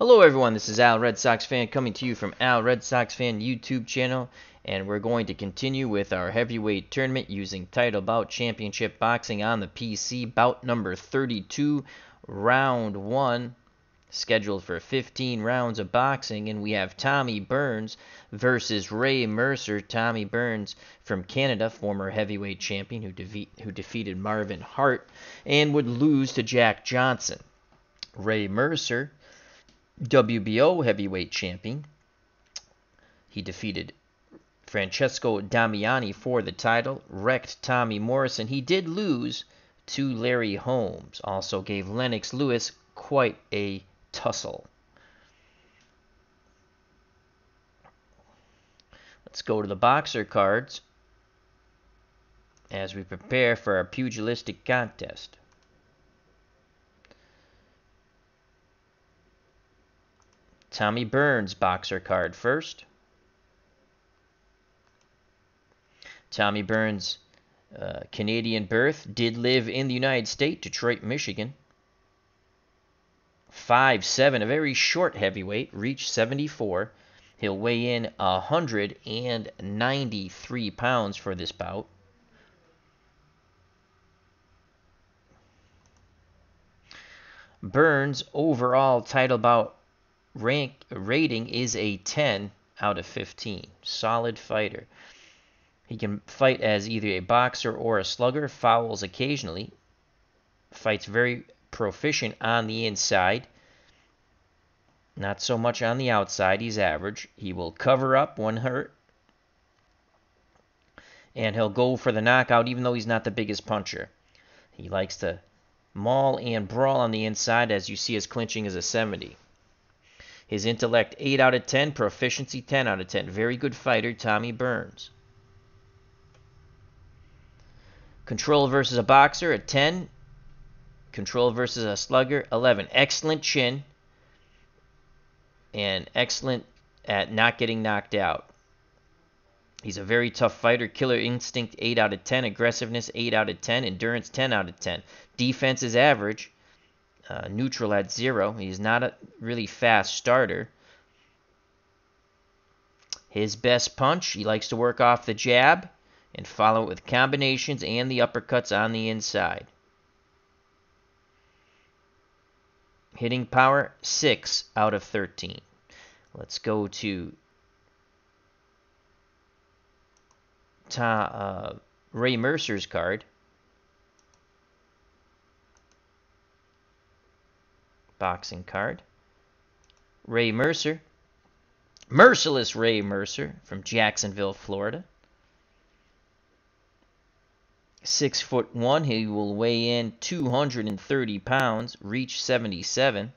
Hello everyone, this is Al Red Sox Fan coming to you from Al Red Sox Fan YouTube channel, and we're going to continue with our heavyweight tournament using Title Bout Championship Boxing on the PC. Bout number 32, round 1, scheduled for 15 rounds of boxing, and we have Tommy Burns versus Ray Mercer. Tommy Burns from Canada, former heavyweight champion who defeated Marvin Hart and would lose to Jack Johnson. Ray Mercer, WBO heavyweight champion. He defeated Francesco Damiani for the title, wrecked Tommy Morrison. He did lose to Larry Holmes, also gave Lennox Lewis quite a tussle. Let's go to the boxer cards as we prepare for our pugilistic contest. Tommy Burns boxer card first. Tommy Burns, Canadian birth, did live in the United States, Detroit, Michigan. 5'7", a very short heavyweight, reached 74. He'll weigh in 193 pounds for this bout. Burns' overall title bout rating is a 10 out of 15. Solid fighter. He can fight as either a boxer or a slugger, fouls occasionally. Fights very proficient on the inside. Not so much on the outside. He's average. He will cover up when hurt. And he'll go for the knockout even though he's not the biggest puncher. He likes to maul and brawl on the inside, as you see his clinching is a 70. His intellect, 8 out of 10. Proficiency, 10 out of 10. Very good fighter, Tommy Burns. Control versus a boxer, a 10. Control versus a slugger, 11. Excellent chin. And excellent at not getting knocked out. He's a very tough fighter. Killer instinct, 8 out of 10. Aggressiveness, 8 out of 10. Endurance, 10 out of 10. Defense is average. Neutral at 0. He's not a really fast starter. His best punch, he likes to work off the jab and follow it with combinations and the uppercuts on the inside. Hitting power, 6 out of 13. Let's go to Ray Mercer's card. Boxing card. Ray Mercer. Merciless Ray Mercer from Jacksonville, Florida. 6'1". He will weigh in 230 pounds, reach 77.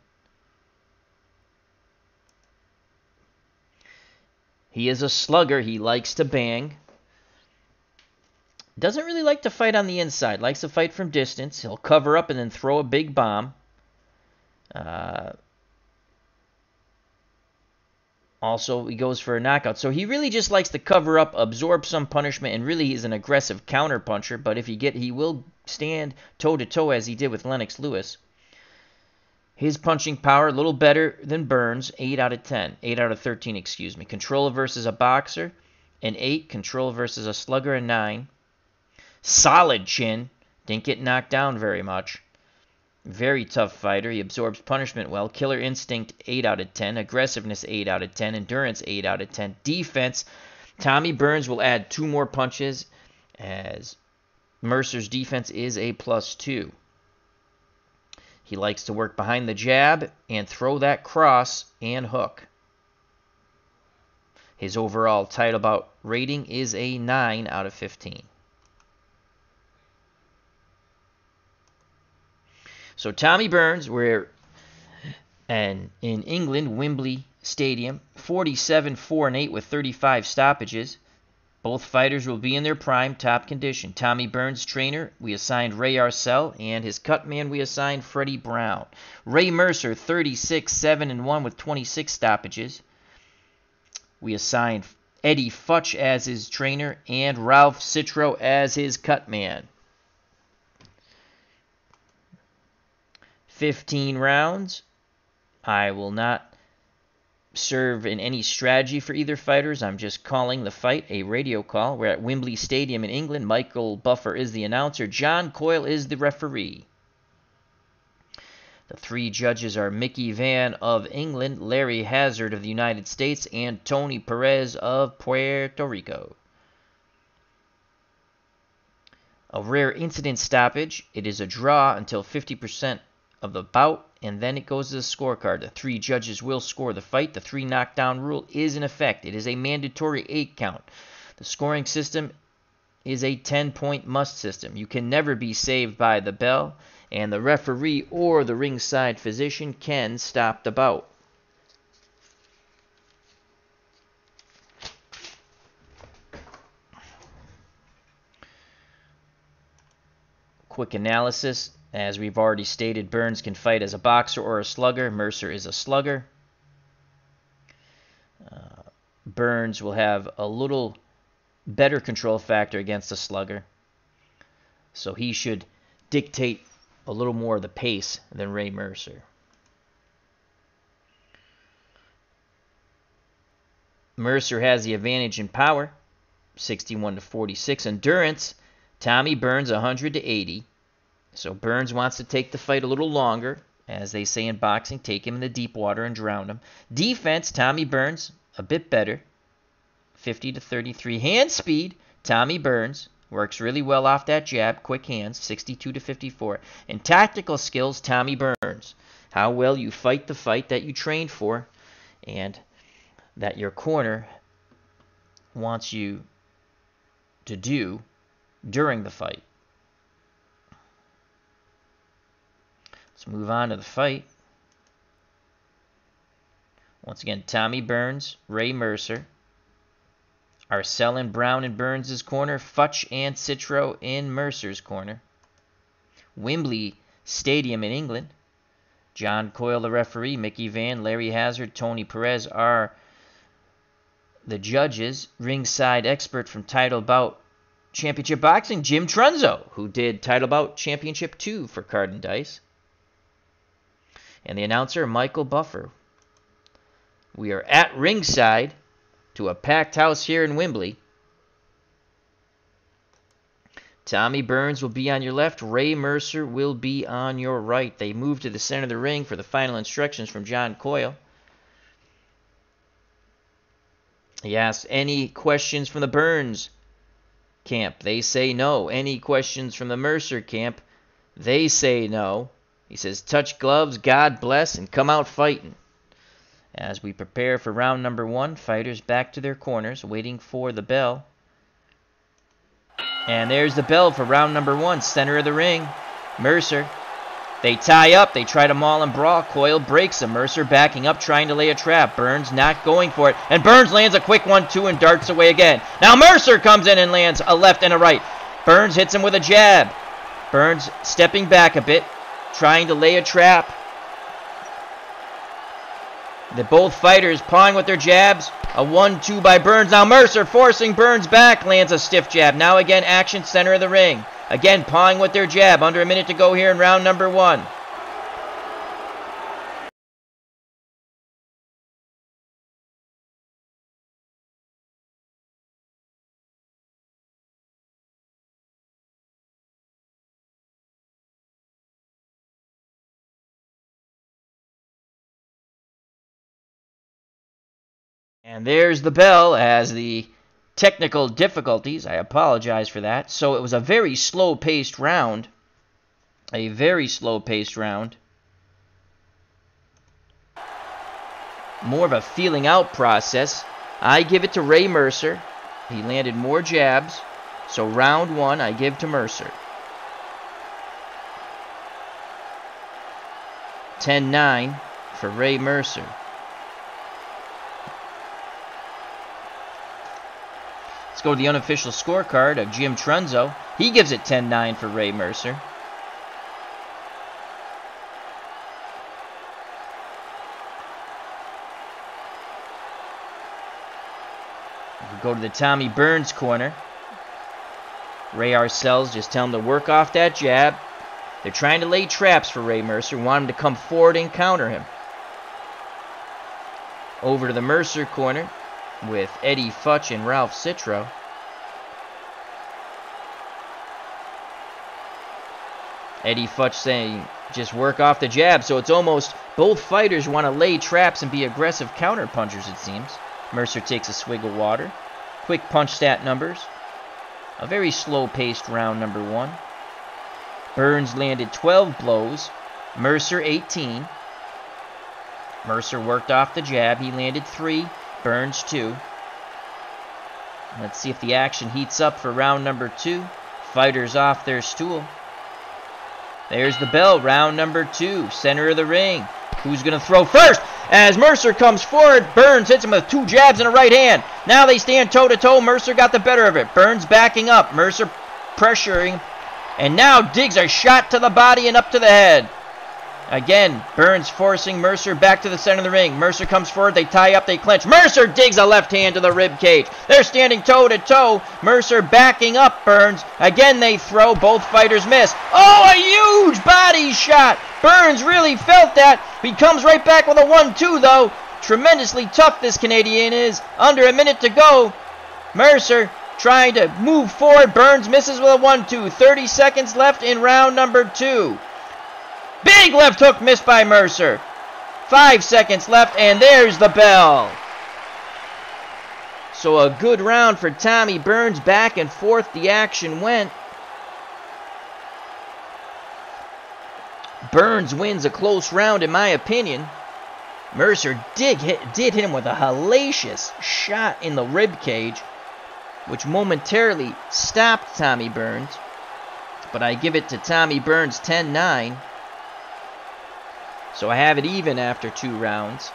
He is a slugger. He likes to bang. Doesn't really like to fight on the inside. Likes to fight from distance. He'll cover up and then throw a big bomb. Also, he goes for a knockout. So he really just likes to cover up, absorb some punishment, and really is an aggressive counter puncher. But if he will stand toe-to-toe as he did with Lennox Lewis. His punching power, a little better than Burns, 8 out of 10. 8 out of 13, excuse me. Control versus a boxer, an 8. Control versus a slugger, a 9. Solid chin. Didn't get knocked down very much. Very tough fighter. He absorbs punishment well. Killer instinct, 8 out of 10. Aggressiveness, 8 out of 10. Endurance, 8 out of 10. Defense, Tommy Burns will add 2 more punches as Mercer's defense is a +2. He likes to work behind the jab and throw that cross and hook. His overall title bout rating is a 9 out of 15. So Tommy Burns, we're in England, Wembley Stadium, 47-4-8 with 35 stoppages. Both fighters will be in their prime, top condition. Tommy Burns' trainer, we assigned Ray Arcel, and his cut man, we assigned Freddie Brown. Ray Mercer, 36-7-1 with 26 stoppages. We assigned Eddie Futch as his trainer and Ralph Citro as his cut man. 15 rounds. I will not serve in any strategy for either fighters. I'm just calling the fight, a radio call. We're at Wembley Stadium in England. Michael Buffer is the announcer. John Coyle is the referee. The 3 judges are Mickey Van of England, Larry Hazzard of the United States, and Tony Perez of Puerto Rico. A rare incident stoppage. It is a draw until 50% of the bout, and then it goes to the scorecard. The 3 judges will score the fight. The 3 knockdown rule is in effect. It is a mandatory 8 count. The scoring system is a 10-point must system. You can never be saved by the bell, and the referee or the ringside physician can stop the bout. Quick analysis. As we've already stated, Burns can fight as a boxer or a slugger. Mercer is a slugger. Burns will have a little better control factor against a slugger, so he should dictate a little more of the pace than Ray Mercer. Mercer has the advantage in power, 61-46. Endurance, Tommy Burns 100-80. So Burns wants to take the fight a little longer. As they say in boxing, take him in the deep water and drown him. Defense, Tommy Burns a bit better, 50-33. Hand speed, Tommy Burns works really well off that jab, quick hands, 62-54. And tactical skills, Tommy Burns. How well you fight the fight that you trained for and that your corner wants you to do during the fight. Let's move on to the fight. Once again, Tommy Burns, Ray Mercer. Arcel and Brown in Burns' corner. Futch and Citro in Mercer's corner. Wembley Stadium in England. John Coyle, the referee. Mickey Van, Larry Hazzard, Tony Perez are the judges. Ringside expert from Title Bout Championship Boxing, Jim Trunzo, who did Title Bout Championship 2 for Card and Dice. And the announcer, Michael Buffer. We are at ringside to a packed house here in Wembley. Tommy Burns will be on your left. Ray Mercer will be on your right. They move to the center of the ring for the final instructions from John Coyle. He asks, any questions from the Burns camp? They say no. Any questions from the Mercer camp? They say no. He says, touch gloves, God bless, and come out fighting. As we prepare for round number 1, fighters back to their corners, waiting for the bell. And there's the bell for round number 1, center of the ring. Mercer. They tie up. They try to maul and brawl. Coyle breaks him. Mercer backing up, trying to lay a trap. Burns not going for it. And Burns lands a quick 1-2 and darts away again. Now Mercer comes in and lands a left and a right. Burns hits him with a jab. Burns stepping back a bit, trying to lay a trap. Both fighters pawing with their jabs. A 1-2 by Burns. Now Mercer forcing Burns back. Lands a stiff jab. Now again, action center of the ring. Again, pawing with their jab. Under a minute to go here in round number 1. And there's the bell as the technical difficulties. I apologize for that. So it was a very slow-paced round. A very slow-paced round. More of a feeling out process. I give it to Ray Mercer. He landed more jabs. So round 1, I give to Mercer. 10-9 for Ray Mercer. Let's go to the unofficial scorecard of Jim Trunzo. He gives it 10-9 for Ray Mercer. We go to the Tommy Burns corner. Ray Arcel's just tell him to work off that jab. They're trying to lay traps for Ray Mercer. Want him to come forward and counter him. Over to the Mercer corner with Eddie Futch and Ralph Citro. Eddie Futch saying, just work off the jab. So it's almost both fighters want to lay traps and be aggressive counter punchers, it seems. Mercer takes a swig of water. Quick punch stat numbers. A very slow-paced round number 1. Burns landed 12 blows. Mercer 18. Mercer worked off the jab. He landed 3. Burns 2. Let's see if the action heats up for round number 2. Fighters off their stool. There's the bell. Round number 2. Center of the ring. Who's going to throw first? As Mercer comes forward, Burns hits him with 2 jabs and a right hand. Now they stand toe-to-toe. Mercer got the better of it. Burns backing up. Mercer pressuring. And now digs a shot to the body and up to the head. Again, Burns forcing Mercer back to the center of the ring. Mercer comes forward. They tie up. They clinch. Mercer digs a left hand to the rib cage. They're standing toe-to-toe. Mercer backing up Burns. Again, they throw. Both fighters miss. Oh, a huge body shot. Burns really felt that. He comes right back with a 1-2, though. Tremendously tough this Canadian is. Under a minute to go. Mercer trying to move forward. Burns misses with a 1-2. 30 seconds left in round number 2. Big left hook missed by Mercer. 5 seconds left, and there's the bell. So a good round for Tommy Burns. Back and forth the action went. Burns wins a close round, in my opinion. Mercer did hit him with a hellacious shot in the rib cage, which momentarily stopped Tommy Burns. But I give it to Tommy Burns 10-9. So I have it even after 2 rounds.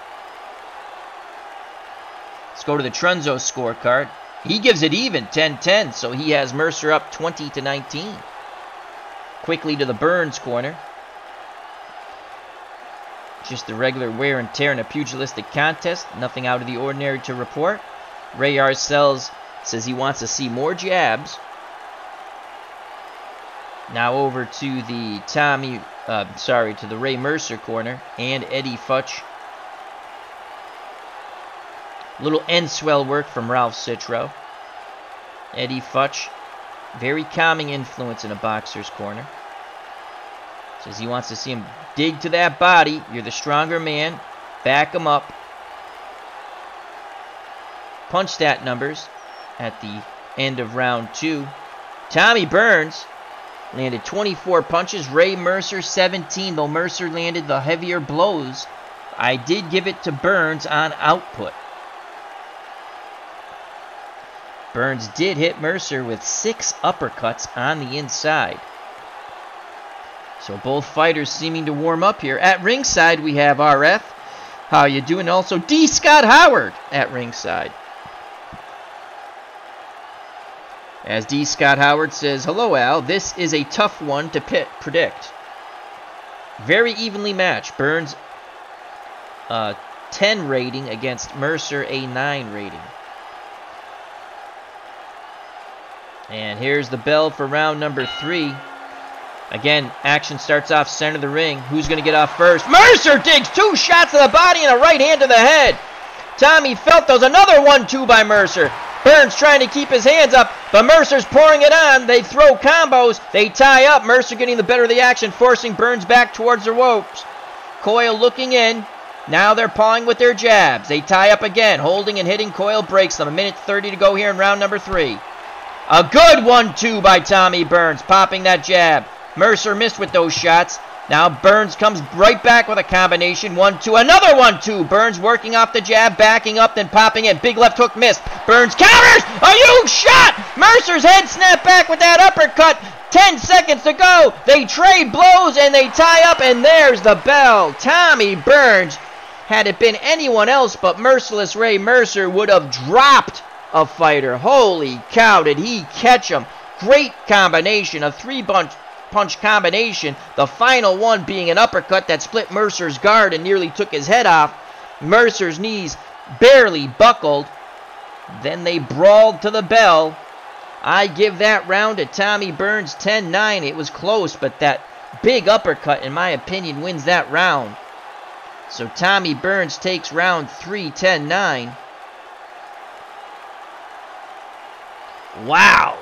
Let's go to the Trunzo scorecard. He gives it even, 10-10, so he has Mercer up 20-19. Quickly to the Burns corner. Just the regular wear and tear in a pugilistic contest. Nothing out of the ordinary to report. Ray Arcells says he wants to see more jabs. Now over to the to the Ray Mercer corner and Eddie Futch. Little end swell work from Ralph Citro. Eddie Futch, very calming influence in a boxer's corner. Says he wants to see him dig to that body. You're the stronger man. Back him up. Punch stat numbers at the end of round 2. Tommy Burns landed 24 punches. Ray Mercer 17, though Mercer landed the heavier blows. I did give it to Burns on output. Burns did hit Mercer with 6 uppercuts on the inside. So both fighters seeming to warm up here. At ringside, we have RF. How you doing? Also, D. Scott Howard at ringside. As D. Scott Howard says, hello, Al. This is a tough one to predict. Very evenly matched. Burns, 10 rating against Mercer, a 9 rating. And here's the bell for round number 3. Again, action starts off center of the ring. Who's going to get off first? Mercer digs 2 shots to the body and a right hand to the head. Tommy felt those. Another 1-2 by Mercer. Burns trying to keep his hands up, but Mercer's pouring it on. They throw combos. They tie up. Mercer getting the better of the action, forcing Burns back towards the ropes. Coyle looking in. Now they're pawing with their jabs. They tie up again. Holding and hitting. Coyle breaks them. 1:30 to go here in round number 3. A good 1-2 by Tommy Burns, popping that jab. Mercer missed with those shots. Now Burns comes right back with a combination. 1-2. Another 1-2. Burns working off the jab, backing up, then popping in. Big left hook missed. Burns counters. A huge shot. Mercer's head snapped back with that uppercut. 10 seconds to go. They trade blows and they tie up, and there's the bell. Tommy Burns, had it been anyone else but merciless Ray Mercer, would have dropped a fighter. Holy cow, did he catch him. Great combination, a 3-punch combination. The final one being an uppercut that split Mercer's guard and nearly took his head off. Mercer's knees barely buckled. Then they brawled to the bell. I give that round to Tommy Burns 10-9. It was close, but that big uppercut, in my opinion, wins that round. So Tommy Burns takes round 3, 10-9. Wow.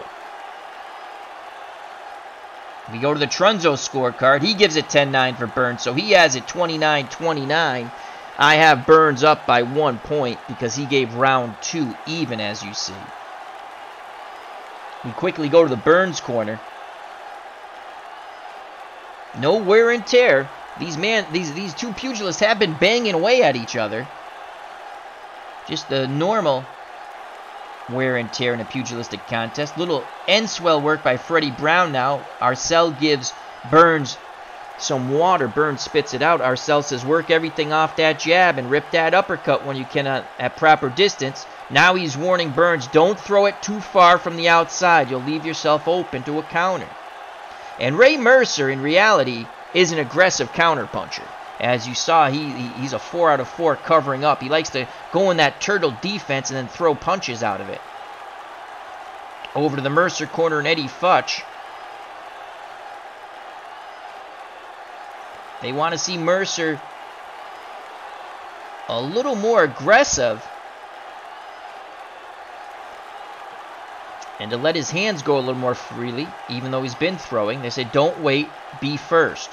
We go to the Trunzo scorecard. He gives it 10-9 for Burns, so he has it 29-29. I have Burns up by 1 point because he gave round 2 even, as you see. We quickly go to the Burns corner. No wear and tear. These two pugilists have been banging away at each other. Just the normal wear and tear in a pugilistic contest. Little end swell work by Freddie Brown now. Arcel gives Burns some water. Burns spits it out. Arcel says, work everything off that jab and rip that uppercut when you cannot at proper distance. Now he's warning Burns, don't throw it too far from the outside. You'll leave yourself open to a counter. And Ray Mercer, in reality, is an aggressive counterpuncher. As you saw, he's a 4 out of 4 covering up. He likes to go in that turtle defense and then throw punches out of it. Over to the Mercer corner and Eddie Futch. They want to see Mercer a little more aggressive and to let his hands go a little more freely, even though he's been throwing. They say, don't wait, be first.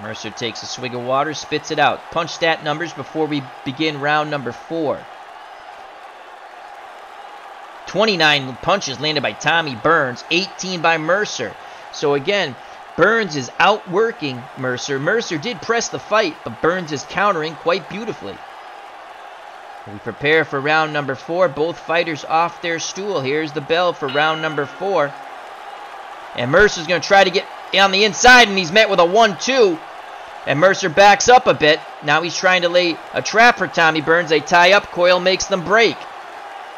Mercer takes a swig of water, spits it out. Punch stat numbers before we begin round number 4. 29 punches landed by Tommy Burns, 18 by Mercer. So again, Burns is outworking Mercer. Mercer did press the fight, but Burns is countering quite beautifully. We prepare for round number 4. Both fighters off their stool. Here's the bell for round number 4. And Mercer's going to try to get on the inside, and he's met with a 1-2. And Mercer backs up a bit. Now he's trying to lay a trap for Tommy Burns. They tie up. Coyle makes them break.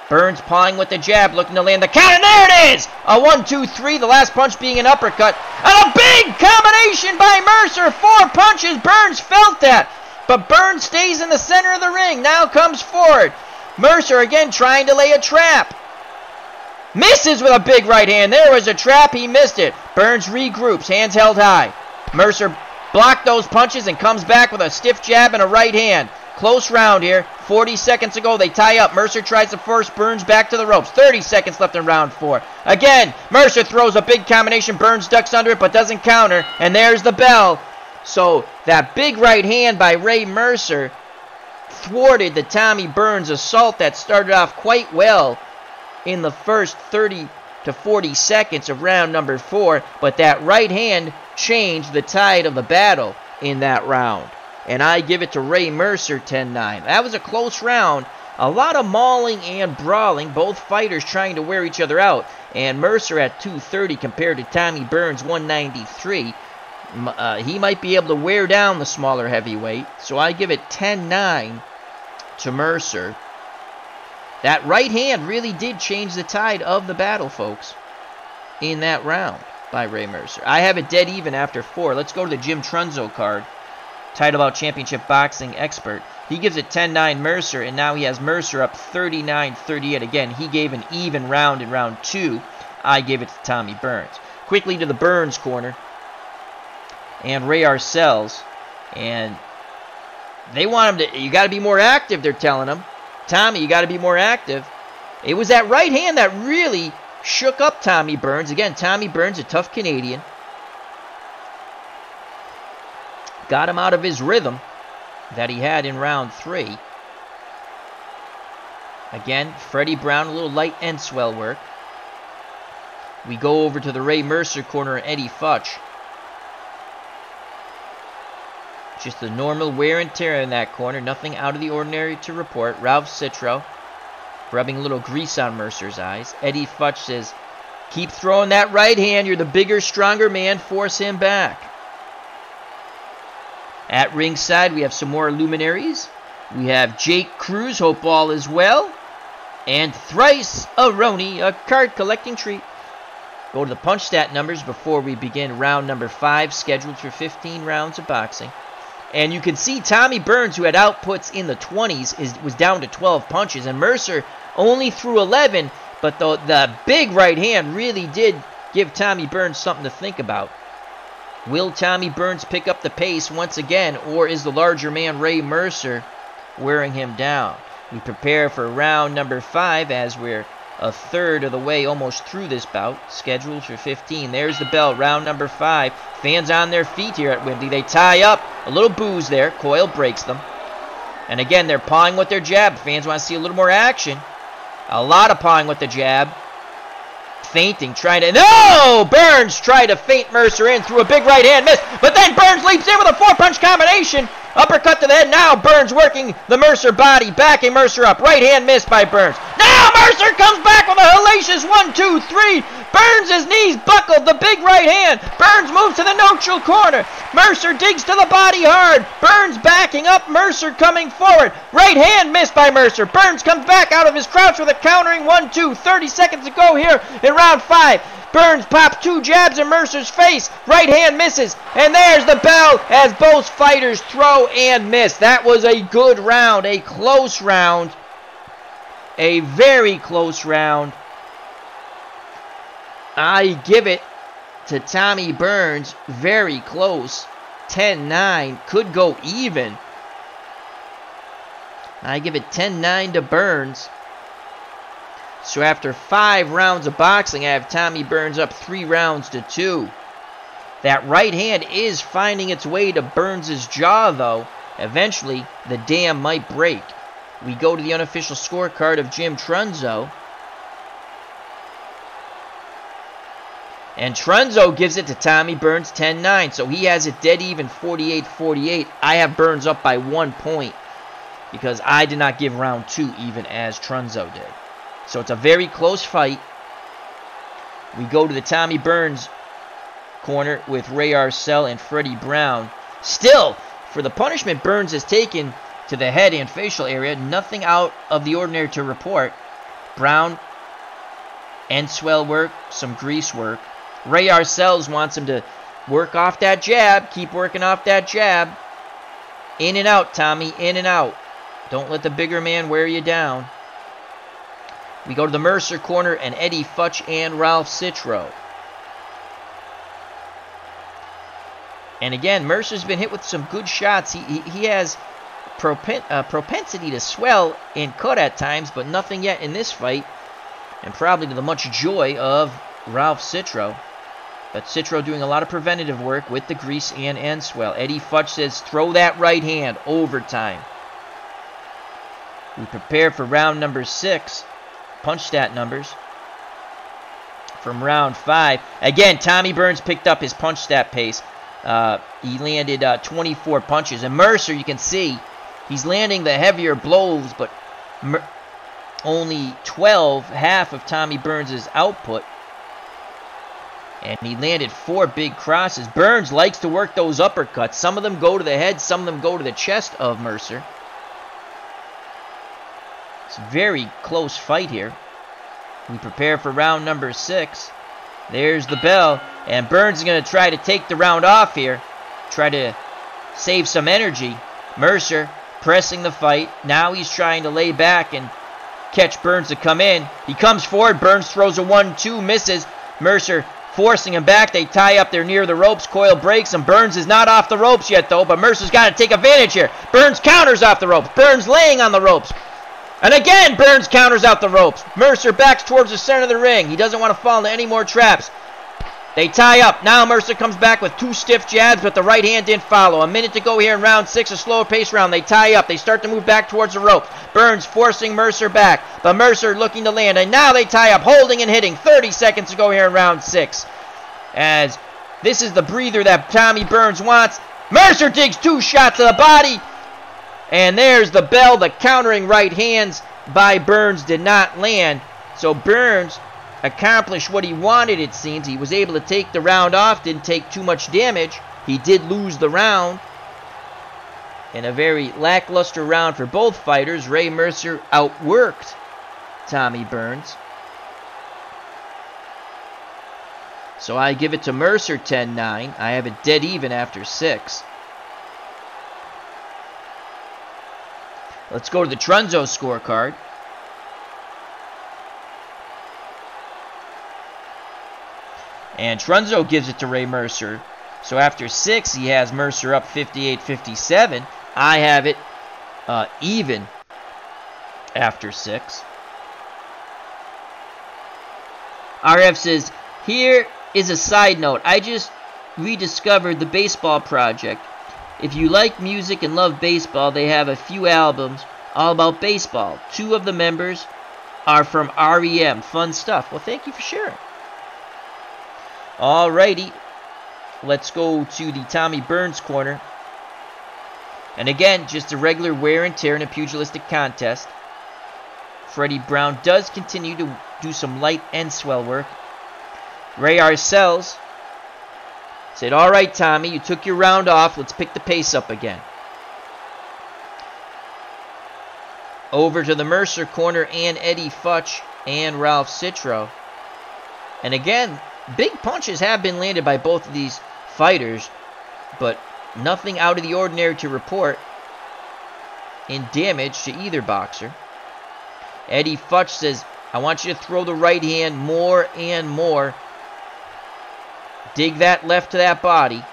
Burns pawing with the jab, looking to land the counter. There it is! A 1-2-3, the last punch being an uppercut. And a big combination by Mercer. 4 punches. Burns felt that. But Burns stays in the center of the ring. Now comes forward. Mercer again trying to lay a trap. Misses with a big right hand. There was a trap. He missed it. Burns regroups. Hands held high. Mercer blocked those punches and comes back with a stiff jab and a right hand. Close round here. 40 seconds ago, they tie up. Mercer tries to force Burns back to the ropes. 30 seconds left in round 4. Again, Mercer throws a big combination. Burns ducks under it but doesn't counter. And there's the bell. So that big right hand by Ray Mercer thwarted the Tommy Burns assault that started off quite well in the first 30 to 40 seconds of round number 4. But that right hand changed the tide of the battle in that round. And I give it to Ray Mercer 10-9. That was a close round. A lot of mauling and brawling. Both fighters trying to wear each other out. And Mercer at 230 compared to Tommy Burns 193. He might be able to wear down the smaller heavyweight. So I give it 10-9 to Mercer. That right hand really did change the tide of the battle, folks, in that round by Ray Mercer. I have it dead even after 4. Let's go to the Jim Trunzo card. Title Bout Championship Boxing Expert. He gives it 10-9 Mercer, and now he has Mercer up 39-38. Again, he gave an even round in round 2. I gave it to Tommy Burns. Quickly to the Burns corner. And Ray Arcel's. And they want him to, you got to be more active, they're telling him. Tommy, you got to be more active. It was that right hand that really shook up Tommy Burns. Again, Tommy Burns, a tough Canadian. Got him out of his rhythm that he had in round 3. Again, Freddie Brown, a little light end swell work. We go over to the Ray Mercer corner, Eddie Futch. Just the normal wear and tear in that corner. Nothing out of the ordinary to report. Ralph Citro rubbing a little grease on Mercer's eyes. Eddie Futch says, keep throwing that right hand. You're the bigger, stronger man. Force him back. At ringside, we have some more luminaries. We have Jake Cruz, hope all is well. And thrice a Roni, a card collecting treat. Go to the punch stat numbers before we begin round number 5, scheduled for 15 rounds of boxing. And you can see Tommy Burns, who had outputs in the 20s, was down to 12 punches. And Mercer only threw 11, but the big right hand really did give Tommy Burns something to think about. Will Tommy Burns pick up the pace once again, or is the larger man Ray Mercer wearing him down? We prepare for round number 5 as we're a third of the way almost through this bout, scheduled for 15. There's the bell, round number 5. Fans on their feet here at Wembley. They tie up. A little booze there. Coyle breaks them. And again, they're pawing with their jab. Fans want to see a little more action. A lot of pawing with the jab. Feinting, trying to... No! Burns tried to feint Mercer in through a big right hand miss. But then Burns leaps in with a 4-punch combination. Uppercut to the head. Now Burns working the Mercer body. Backing Mercer up. Right hand miss by Burns. Now Mercer comes back with a hellacious 1-2-3. Burns' knees buckled. The big right hand. Burns moves to the neutral corner. Mercer digs to the body hard. Burns backing up. Mercer coming forward. Right hand missed by Mercer. Burns comes back out of his crouch with a countering 1-2. 30 seconds to go here in round 5. Burns pops 2 jabs in Mercer's face. Right hand misses. And there's the bell as both fighters throw and miss. That was a good round. A close round. A very close round. I give it to Tommy Burns. Very close. 10-9. Could go even. I give it 10-9 to Burns. So after 5 rounds of boxing, I have Tommy Burns up 3 rounds to 2. That right hand is finding its way to Burns' jaw, though. Eventually, the dam might break. We go to the unofficial scorecard of Jim Trunzo. And Trunzo gives it to Tommy Burns 10-9. So he has it dead even 48-48. I have Burns up by 1 point because I did not give round 2 even as Trunzo did. So it's a very close fight. We go to the Tommy Burns corner with Ray Arcel and Freddie Brown. Still, for the punishment Burns has taken to the head and facial area, nothing out of the ordinary to report. Brown, end swell work, some grease work. Ray Arcel wants him to work off that jab. Keep working off that jab. In and out, Tommy, in and out. Don't let the bigger man wear you down. We go to the Mercer corner and Eddie Futch and Ralph Citro. And again, Mercer's been hit with some good shots. He has propensity to swell and cut at times, but nothing yet in this fight. And probably to the much joy of Ralph Citro. But Citro doing a lot of preventative work with the grease and end swell. Eddie Futch says, throw that right hand. Overtime. We prepare for round number 6. Punch stat numbers from round 5. Again, Tommy Burns picked up his punch stat pace. He landed 24 punches. And Mercer, you can see, he's landing the heavier blows, but only 12, half of Tommy Burns' output. And he landed 4 big crosses. Burns likes to work those uppercuts. Some of them go to the head, some of them go to the chest of Mercer. It's a very close fight here. We prepare for round number 6. There's the bell. And Burns is going to try to take the round off here. Try to save some energy. Mercer pressing the fight. Now he's trying to lay back and catch Burns to come in. He comes forward. Burns throws a 1-2. Misses. Mercer forcing him back. They tie up. They're near the ropes. Coyle breaks him. Burns is not off the ropes yet, though. But Mercer's got to take advantage here. Burns counters off the ropes. Burns laying on the ropes. And again, Burns counters out the ropes. Mercer backs towards the center of the ring. He doesn't want to fall into any more traps. They tie up. Now Mercer comes back with 2 stiff jabs, but the right hand didn't follow. A minute to go here in round 6, a slower pace round. They tie up. They start to move back towards the ropes. Burns forcing Mercer back, but Mercer looking to land. And now they tie up, holding and hitting. 30 seconds to go here in round 6. As this is the breather that Tommy Burns wants. Mercer digs 2 shots to the body. And there's the bell. The countering right hands by Burns did not land. So Burns accomplished what he wanted, it seems. He was able to take the round off, didn't take too much damage. He did lose the round. In a very lackluster round for both fighters, Ray Mercer outworked Tommy Burns. So I give it to Mercer 10-9. I have it dead even after 6. Let's go to the Trunzo scorecard. And Trunzo gives it to Ray Mercer So after 6, he has Mercer up 58-57. I have it even after 6. RF says, here is a side note. I just rediscovered the Baseball Project. If you like music and love baseball, they have a few albums all about baseball. 2 of the members are from REM. Fun stuff. Well, thank you for sharing. Alrighty. Let's go to the Tommy Burns corner. And again, just a regular wear and tear in a pugilistic contest. Freddie Brown does continue to do some light and swell work. Ray Arcells said, all right, Tommy, you took your round off. Let's pick the pace up again. Over to the Mercer corner and Eddie Futch and Ralph Citro. And again, big punches have been landed by both of these fighters, but nothing out of the ordinary to report in damage to either boxer. Eddie Futch says, I want you to throw the right hand more and more. Dig that left to that body.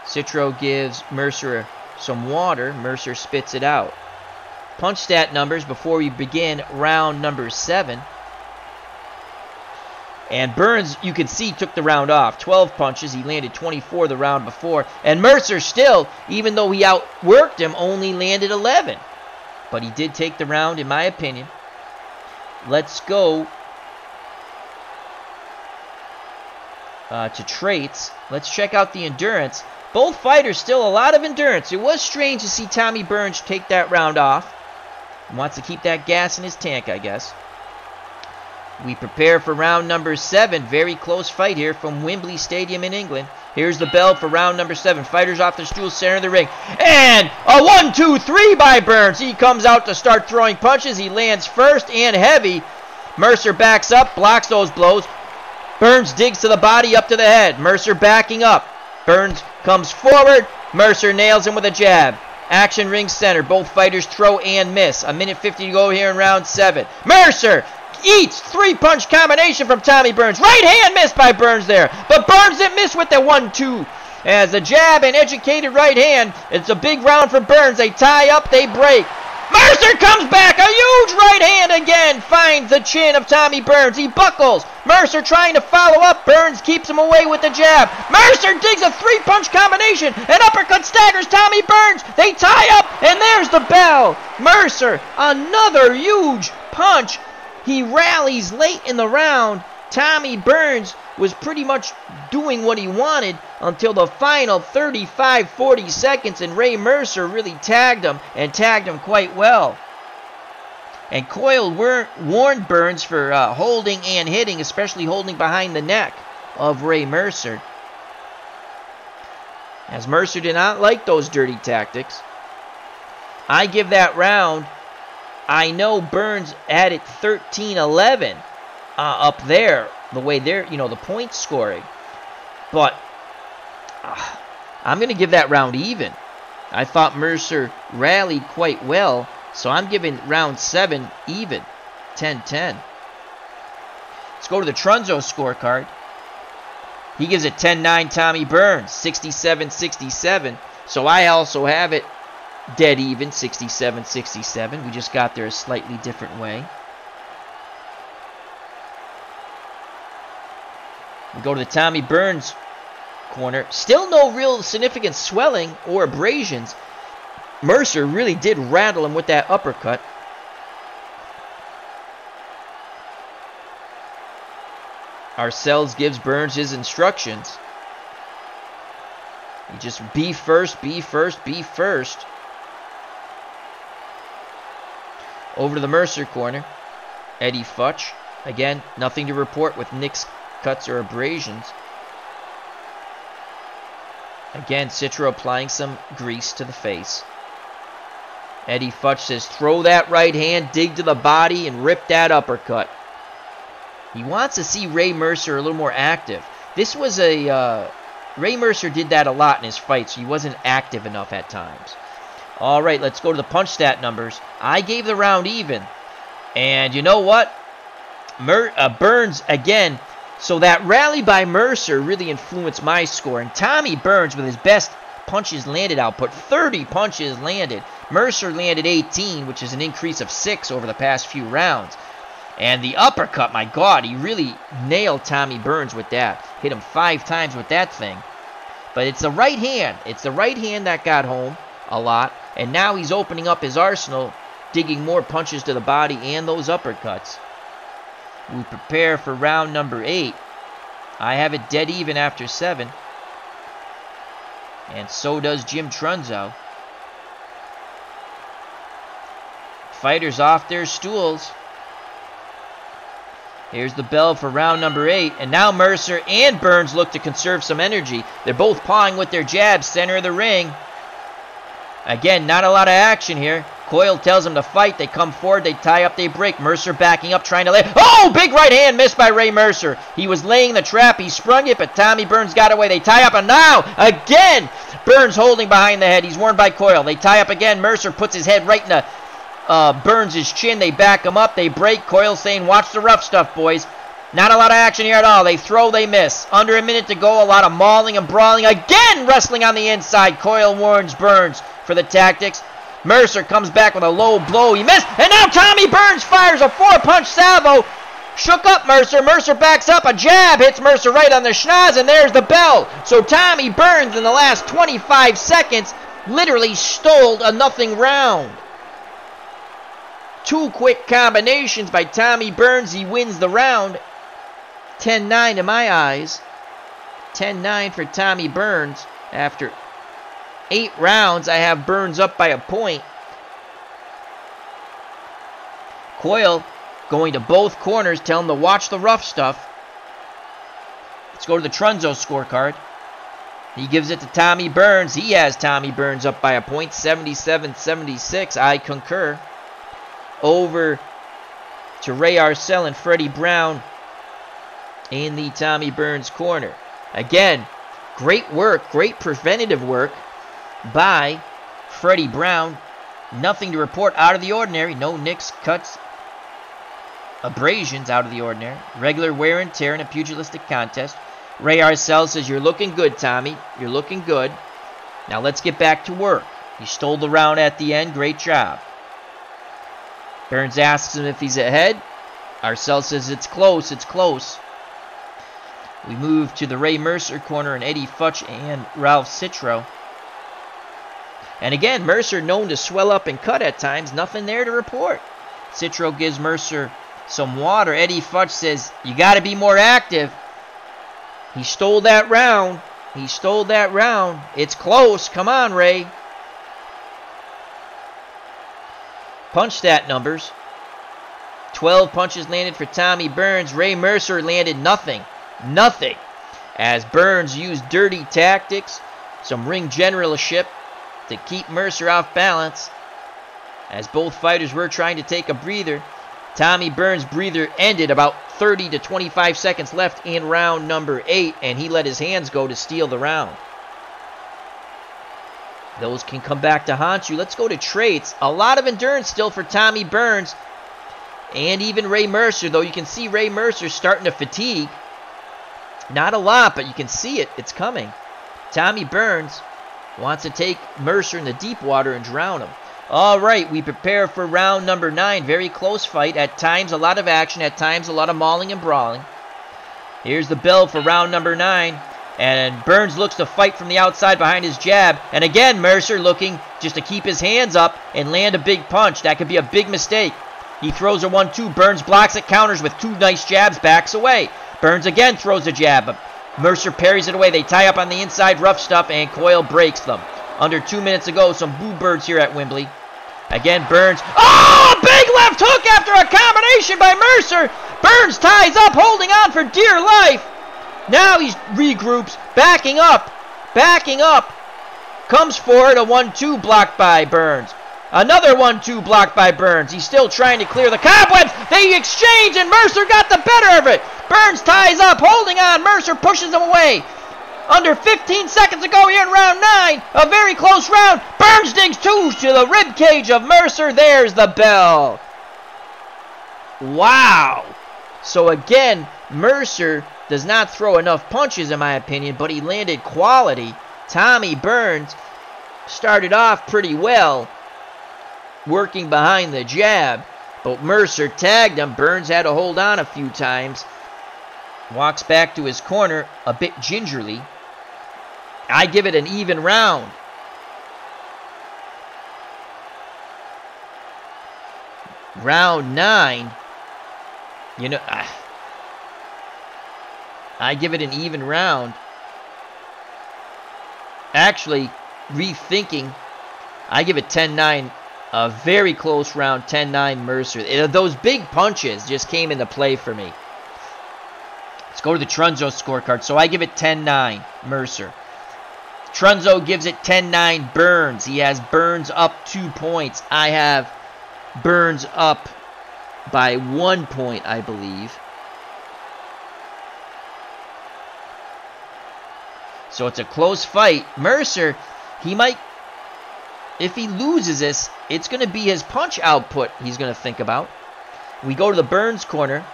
Citro gives Mercer some water. Mercer spits it out. Punch stat numbers before we begin round number 7. And Burns, you can see, took the round off. 12 punches. He landed 24 the round before. And Mercer still, even though he outworked him, only landed 11. But he did take the round, in my opinion. Let's go to traits. Let's check out the endurance. Both fighters still a lot of endurance. It was strange to see Tommy Burns take that round off. He wants to keep that gas in his tank, I guess. We prepare for round number 7. Very close fight here from Wembley Stadium in England. Here's the bell for round number 7. Fighters off the stool, center of the ring. And a 1-2-3 by Burns. He comes out to start throwing punches. He lands first and heavy. Mercer backs up, blocks those blows. Burns digs to the body, up to the head. Mercer backing up. Burns comes forward. Mercer nails him with a jab. Action ring center. Both fighters throw and miss. A minute 50 to go here in round 7. Mercer eats 3-punch combination from Tommy Burns. Right hand missed by Burns there. But Burns didn't miss with the 1-2. As a jab and educated right hand. It's a big round for Burns. They tie up, they break. Mercer comes back. A huge right hand again. Finds the chin of Tommy Burns. He buckles. Mercer trying to follow up. Burns keeps him away with the jab. Mercer digs a 3-punch combination. An uppercut staggers Tommy Burns. They tie up, and there's the bell. Mercer, another huge punch. He rallies late in the round. Tommy Burns was pretty much doing what he wanted until the final 35-40 seconds, and Ray Mercer really tagged him, and tagged him quite well. And Coyle warned Burns for holding and hitting, especially holding behind the neck of Ray Mercer, as Mercer did not like those dirty tactics. I give that round, I know Burns had it 13-11 up there, the way they're, the point scoring. But I'm going to give that round even. I thought Mercer rallied quite well, so I'm giving round 7 even, 10-10. Let's go to the Trunzo scorecard. He gives it 10-9 Tommy Burns, 67-67. So I also have it dead even, 67-67. We just got there a slightly different way. We go to the Tommy Burns corner. Still no real significant swelling or abrasions. Mercer really did rattle him with that uppercut. Arcells gives Burns his instructions. You just be first, be first, be first. Over to the Mercer corner. Eddie Futch. Again, nothing to report with nicks, cuts, or abrasions. Again, Citro applying some grease to the face. Eddie Futch says, throw that right hand, dig to the body, and rip that uppercut. He wants to see Ray Mercer a little more active. This was a... Ray Mercer did that a lot in his fights, so he wasn't active enough at times. All right, let's go to the punch stat numbers. I gave the round even. And you know what? Burns, again, So that rally by Mercer really influenced my score. And Tommy Burns with his best punches landed output, 30 punches landed. Mercer landed 18, which is an increase of 6 over the past few rounds. And the uppercut, my God, he really nailed Tommy Burns with that. Hit him 5 times with that thing. But it's the right hand. It's the right hand that got home a lot. And now he's opening up his arsenal, digging more punches to the body and those uppercuts. We prepare for round number 8. I have it dead even after 7. And so does Jim Trunzo. Fighters off their stools. Here's the bell for round number 8. And now Mercer and Burns look to conserve some energy. They're both pawing with their jabs, center of the ring. Again, not a lot of action here. Coyle tells them to fight. They come forward. They tie up. They break. Mercer backing up, trying to lay. Oh, big right hand missed by Ray Mercer. He was laying the trap. He sprung it, but Tommy Burns got away. They tie up, and now, again, Burns holding behind the head. He's warned by Coyle. They tie up again. Mercer puts his head right in the Burns' chin. They back him up. They break. Coyle saying, watch the rough stuff, boys. Not a lot of action here at all. They throw, they miss. Under a minute to go. A lot of mauling and brawling. Again, wrestling on the inside. Coyle warns Burns for the tactics. Mercer comes back with a low blow. He missed. And now Tommy Burns fires a 4-punch salvo. Shook up Mercer. Mercer backs up. A jab hits Mercer right on the schnoz. And there's the bell. So Tommy Burns in the last 25 seconds literally stole a nothing round. 2 quick combinations by Tommy Burns. He wins the round. 10-9 in my eyes. 10-9 for Tommy Burns. After 8 rounds, I have Burns up by a point. Coyle going to both corners, tell him to watch the rough stuff. Let's go to the Trunzo scorecard. He gives it to Tommy Burns. He has Tommy Burns up by a point, 77-76. I concur. Over to Ray Arcel and Freddie Brown in the Tommy Burns corner. Again, great work, great preventative work by Freddie Brown. Nothing to report out of the ordinary. No nicks, cuts, abrasions out of the ordinary. Regular wear and tear in a pugilistic contest. Ray Arcel says, you're looking good, Tommy. You're looking good. Now let's get back to work. He stole the round at the end. Great job. Burns asks him if he's ahead. Arcel says it's close, it's close. We move to the Ray Mercer corner and Eddie Futch and Ralph Citro. And again, Mercer known to swell up and cut at times. Nothing there to report. Citro gives Mercer some water. Eddie Futch says, you got to be more active. He stole that round. He stole that round. It's close. Come on, Ray. Punch stat numbers. 12 punches landed for Tommy Burns. Ray Mercer landed nothing. Nothing. As Burns used dirty tactics, some ring generalship to keep Mercer off balance. As both fighters were trying to take a breather, Tommy Burns' breather ended about 30 to 25 seconds left in round number 8, and he let his hands go to steal the round. Those can come back to haunt you. Let's go to traits. A lot of endurance still for Tommy Burns and even Ray Mercer, though you can see Ray Mercer starting to fatigue. Not a lot, but you can see it. It's coming. Tommy Burns wants to take Mercer in the deep water and drown him. All right, we prepare for round number 9. Very close fight. At times, a lot of action. At times, a lot of mauling and brawling. Here's the bell for round number 9. And Burns looks to fight from the outside behind his jab. And again, Mercer looking just to keep his hands up and land a big punch. That could be a big mistake. He throws a 1-2. Burns blocks it, counters with 2 nice jabs, backs away. Burns again throws a jab, but Mercer parries it away. They tie up on the inside, rough stuff, and Coyle breaks them. Under 2 minutes ago, some boo birds here at Wembley. Again, Burns. Oh, big left hook after a combination by Mercer. Burns ties up, holding on for dear life. Now he regroups, backing up, comes forward, a 1-2 blocked by Burns. Another 1-2 blocked by Burns. He's still trying to clear the cobwebs. They exchange, and Mercer got the better of it. Burns ties up, holding on. Mercer pushes him away. Under 15 seconds to go here in round 9. A very close round. Burns digs 2 to the rib cage of Mercer. There's the bell. Wow. So again, Mercer does not throw enough punches in my opinion, but he landed quality. Tommy Burns started off pretty well, working behind the jab, but Mercer tagged him. Burns had to hold on a few times. Walks back to his corner a bit gingerly. I give it an even round. Round 9. You know, I give it an even round. Actually, rethinking, I give it 10-9. A very close round, 10-9 Mercer. Those big punches just came into play for me. Let's go to the Trunzo scorecard. So I give it 10-9 Mercer. Trunzo gives it 10-9 Burns. He has Burns up 2 points. I have Burns up by 1 point, I believe. So it's a close fight. Mercer, he might, if he loses this, it's going to be his punch output he's going to think about. We go to the Burns corner.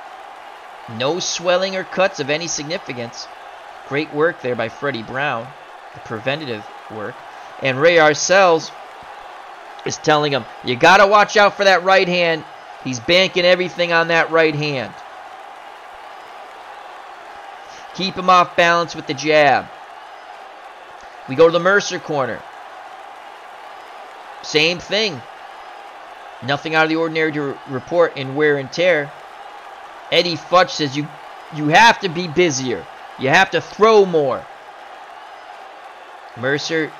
No swelling or cuts of any significance. Great work there by Freddie Brown. The preventative work. And Ray Arcells is telling him, you got to watch out for that right hand. He's banking everything on that right hand. Keep him off balance with the jab. We go to the Mercer corner. Same thing. Nothing out of the ordinary to report in wear and tear. Eddie Futch says you have to be busier. You have to throw more. Mercer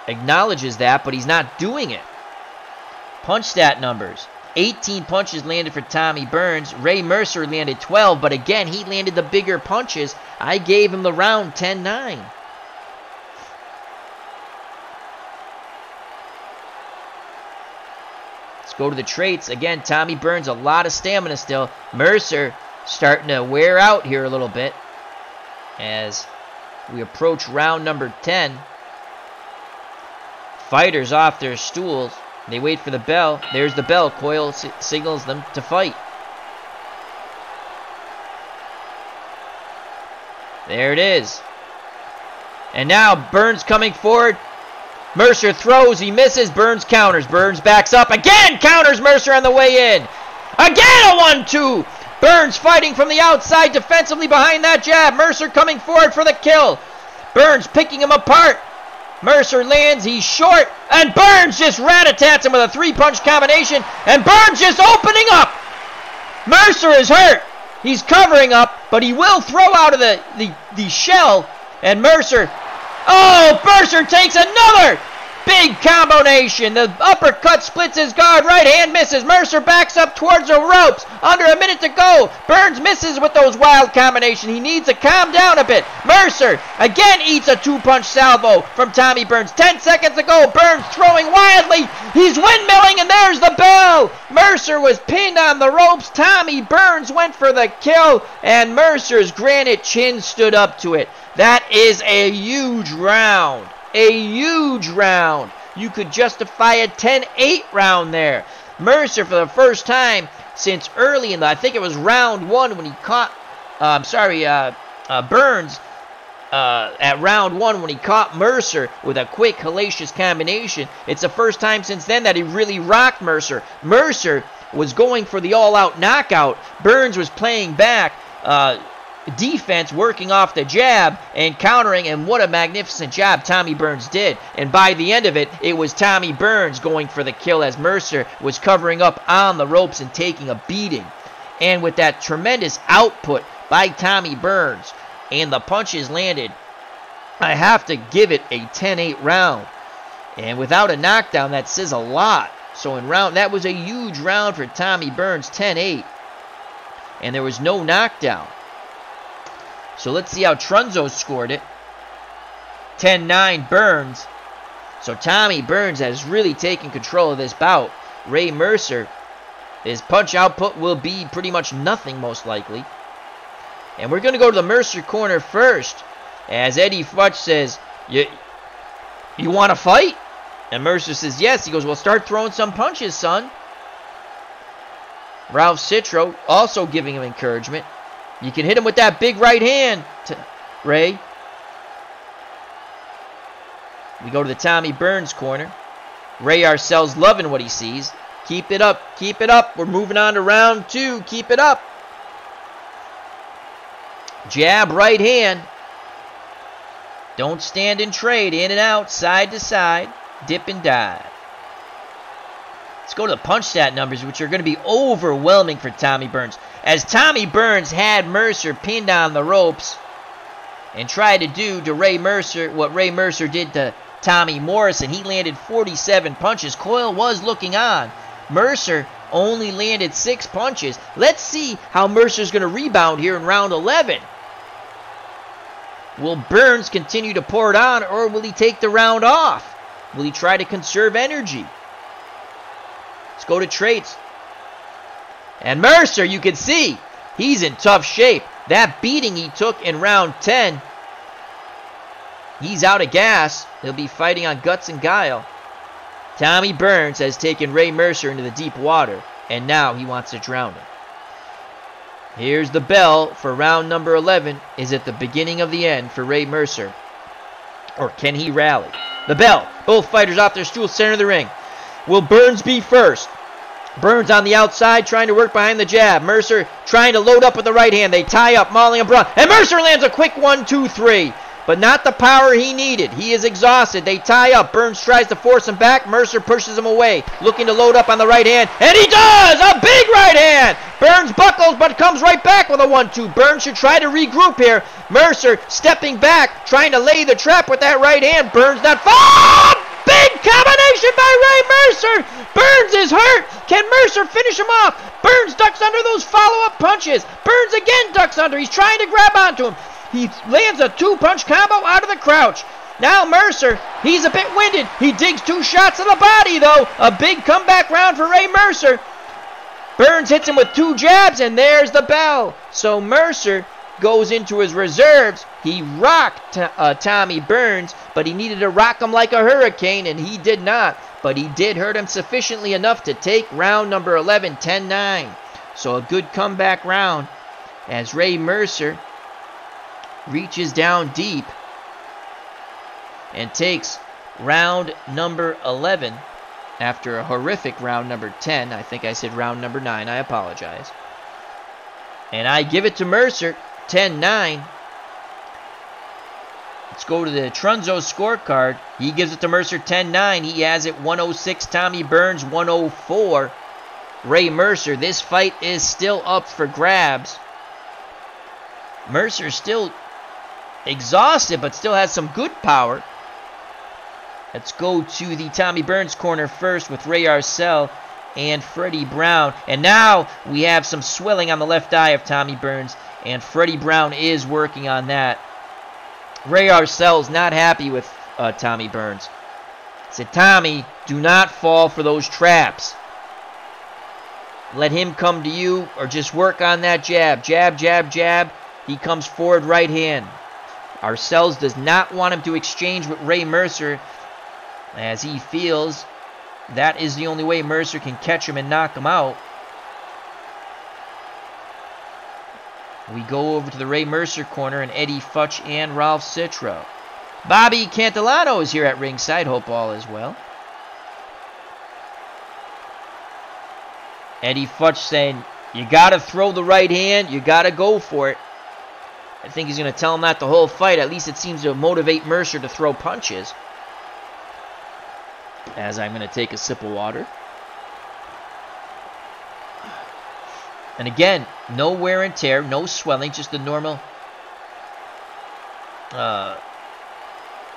acknowledges that, but he's not doing it. Punch stat numbers. 18 punches landed for Tommy Burns. Ray Mercer landed 12, but again, he landed the bigger punches. I gave him the round 10-9. Let's go to the traits. Again, Tommy Burns, a lot of stamina still. Mercer starting to wear out here a little bit as we approach round number 10. Fighters off their stools. They wait for the bell. There's the bell. Coyle signals them to fight. There it is. And now Burns coming forward. Mercer throws. He misses. Burns counters. Burns backs up. Again counters Mercer on the way in. Again a 1-2. Burns fighting from the outside defensively behind that jab. Mercer coming forward for the kill. Burns picking him apart. Mercer lands, he's short, and Burns just rat-a-tats him with a 3-punch combination, and Burns just opening up! Mercer is hurt. He's covering up, but he will throw out of the shell, and Mercer takes another big combination. The uppercut splits his guard. Right hand misses. Mercer backs up towards the ropes. Under a minute to go. Burns misses with those wild combinations. He needs to calm down a bit. Mercer again eats a 2-punch salvo from Tommy Burns. 10 seconds to go. Burns throwing wildly. He's windmilling, and there's the bell. Mercer was pinned on the ropes. Tommy Burns went for the kill, and Mercer's granite chin stood up to it. That is a huge round. A huge round. You could justify a 10-8 round there. Mercer, for the first time since early in the, I think it was round 1 when he caught, Burns at round 1 when he caught Mercer with a quick, hellacious combination. It's the first time since then that he really rocked Mercer. Mercer was going for the all-out knockout. Burns was playing back. Defense working off the jab and countering, and what a magnificent job Tommy Burns did. And by the end of it, it was Tommy Burns going for the kill as Mercer was covering up on the ropes and taking a beating. And with that tremendous output by Tommy Burns and the punches landed, I have to give it a 10-8 round. And without a knockdown, that says a lot. So in round, that was a huge round for Tommy Burns, 10-8. And there was no knockdown. So let's see how Trunzo scored it. 10-9 Burns. So Tommy Burns has really taken control of this bout. Ray Mercer, his punch output will be pretty much nothing most likely. And we're going to go to the Mercer corner first. As Eddie Futch says, you want to fight? And Mercer says yes. He goes, well, start throwing some punches, son. Ralph Citro also giving him encouragement. You can hit him with that big right hand, Ray. We go to the Tommy Burns corner. Ray Arcel's loving what he sees. Keep it up. Keep it up. We're moving on to round 2. Keep it up. Jab, right hand. Don't stand and trade. In and out, side to side. Dip and dive. Let's go to the punch stat numbers, which are going to be overwhelming for Tommy Burns. As Tommy Burns had Mercer pinned on the ropes and tried to do to Ray Mercer what Ray Mercer did to Tommy Morrison. He landed 47 punches. Coyle was looking on. Mercer only landed 6 punches. Let's see how Mercer's going to rebound here in round 11. Will Burns continue to pour it on, or will he take the round off? Will he try to conserve energy? Let's go to traits. And Mercer, you can see, he's in tough shape. That beating he took in round 10, he's out of gas. He'll be fighting on guts and guile. Tommy Burns has taken Ray Mercer into the deep water, and now he wants to drown him. Here's the bell for round number 11. Is it the beginning of the end for Ray Mercer? Or can he rally? The bell. Both fighters off their stools, center of the ring. Will Burns be first? Burns on the outside, trying to work behind the jab. Mercer trying to load up with the right hand. They tie up, mauling him, and Mercer lands a quick 1-2-3. But not the power he needed. He is exhausted. They tie up. Burns tries to force him back. Mercer pushes him away, looking to load up on the right hand. And he does! A big right hand! Burns buckles, but comes right back with a 1-2. Burns should try to regroup here. Mercer stepping back, trying to lay the trap with that right hand. Burns not... Oh! Big combination by Ray Mercer! Burns is hurt! Can Mercer finish him off? Burns ducks under those follow-up punches. Burns again ducks under. He's trying to grab onto him. He lands a 2-punch combo out of the crouch. Now Mercer, he's a bit winded. He digs 2 shots in the body, though. A big comeback round for Ray Mercer. Burns hits him with 2 jabs, and there's the bell. So Mercer goes into his reserves. He rocked Tommy Burns, but he needed to rock him like a hurricane, and he did not. But he did hurt him sufficiently enough to take round number 11, 10-9. So a good comeback round as Ray Mercer reaches down deep and takes round number 11 after a horrific round number 10. I think I said round number 9. I apologize. And I give it to Mercer, 10-9. Let's go to the Trunzo scorecard. He gives it to Mercer, 10-9. He has it 106. Tommy Burns, 104. Ray Mercer, this fight is still up for grabs. Mercer still exhausted, but still has some good power. Let's go to the Tommy Burns corner first with Ray Arcel and Freddie Brown. And now we have some swelling on the left eye of Tommy Burns, and Freddie Brown is working on that. Ray Arcel's not happy with Tommy Burns. He said, Tommy, do not fall for those traps. Let him come to you, or just work on that jab. Jab, jab, jab. He comes forward, right hand. Arcel's does not want him to exchange with Ray Mercer, as he feels that is the only way Mercer can catch him and knock him out. We go over to the Ray Mercer corner, and Eddie Futch and Ralph Citro. Bobby Cantillano is here at ringside. Hope all is well. Eddie Futch saying, you got to throw the right hand. You got to go for it. I think he's going to tell him that the whole fight. At least it seems to motivate Mercer to throw punches. As I'm going to take a sip of water. And again, no wear and tear, no swelling, just the normal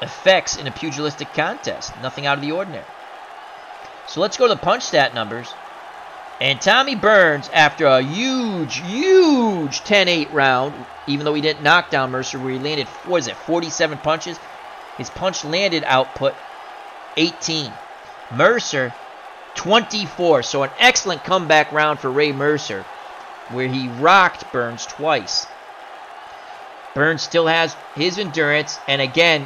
effects in a pugilistic contest. Nothing out of the ordinary. So let's go to the punch stat numbers. And Tommy Burns, after a huge 10-8 round, even though he didn't knock down Mercer, where he landed, 47 punches, his punch landed output 18. Mercer, 24. So an excellent comeback round for Ray Mercer, where he rocked Burns twice. Burns still has his endurance, and again,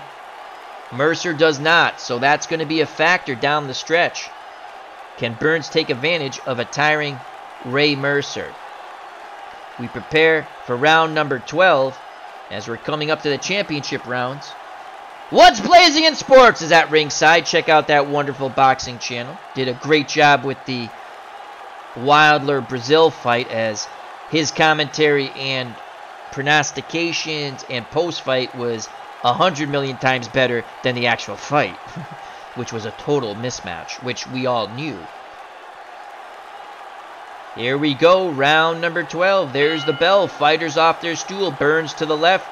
Mercer does not. So that's going to be a factor down the stretch. Can Burns take advantage of a tiring Ray Mercer. We prepare for round number 12 as we're coming up to the championship rounds. What's Blazing in Sports is at ringside. Check out that wonderful boxing channel. Did a great job with the Wilder Brazil fight, as his commentary and prognostications and post-fight was 100 million times better than the actual fight, which was a total mismatch, which we all knew. Here we go, round number 12. There's the bell. Fighters off their stool. Burns to the left,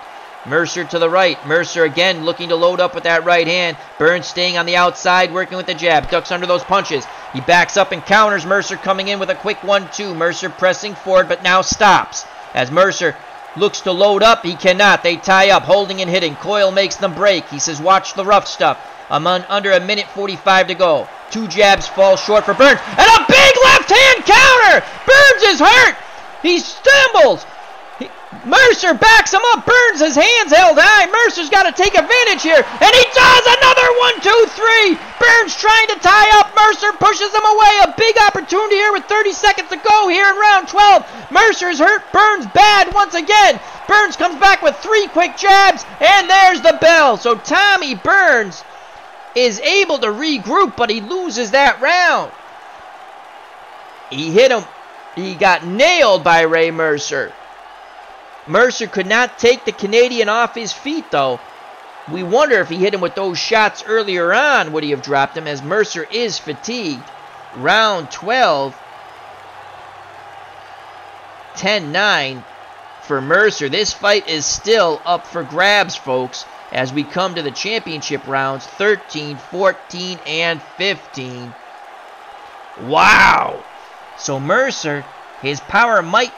Mercer to the right. Mercer again looking to load up with that right hand. Burns staying on the outside, working with the jab. Ducks under those punches. He backs up and counters. Mercer coming in with a quick 1-2. Mercer pressing forward, but now stops. As Mercer looks to load up, he cannot. They tie up, holding and hitting. Coyle makes them break. He says, watch the rough stuff. I'm under 1:45 to go. 2 jabs fall short for Burns. And a big left-hand counter! Burns is hurt! He stumbles! Mercer backs him up. Burns, his hands held high. Mercer's got to take advantage here. And he does another 1, 2, 3. Burns trying to tie up. Mercer pushes him away. A big opportunity here with 30 seconds to go here in round 12. Mercer's hurt. Burns bad once again. Burns comes back with 3 quick jabs. And there's the bell. So Tommy Burns is able to regroup, but he loses that round. He hit him. He got nailed by Ray Mercer. Mercer could not take the Canadian off his feet, though. We wonder if he hit him with those shots earlier on, would he have dropped him, as Mercer is fatigued. Round 12, 10-9 for Mercer. This fight is still up for grabs, folks, as we come to the championship rounds, 13, 14, and 15. Wow! So Mercer, his power might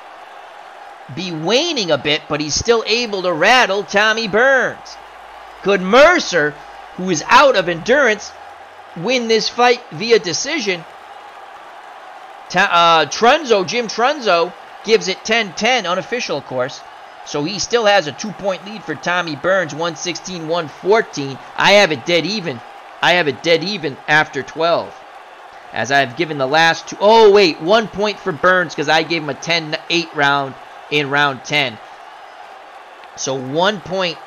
be waning a bit, but he's still able to rattle Tommy Burns. Could Mercer, who is out of endurance, win this fight via decision? Jim Trunzo gives it 10-10, unofficial of course. So he still has a 2-point lead for Tommy Burns, 116-114. I have it dead even. After 12. As I've given the last 2. Oh, wait, 1 point for Burns because I gave him a 10-8 round in round 10. So 1 point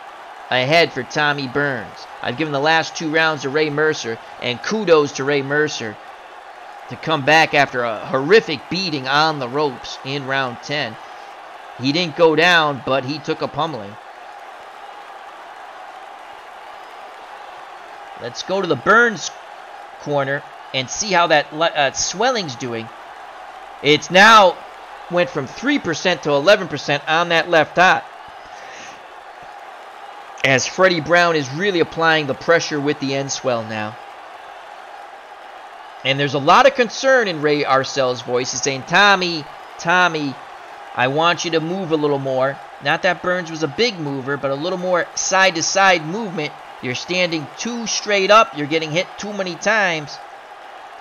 ahead for Tommy Burns. I've given the last 2 rounds to Ray Mercer, and kudos to Ray Mercer to come back after a horrific beating on the ropes in round 10. He didn't go down, but he took a pummeling. Let's go to the Burns corner and see how that swelling's doing. It's now went from 3% to 11% on that left eye, as Freddie Brown is really applying the pressure with the end swell now. And there's a lot of concern in Ray Arcel's voice. He's saying, Tommy, I want you to move a little more. Not that Burns was a big mover, but a little more side-to-side movement. You're standing too straight up. You're getting hit too many times.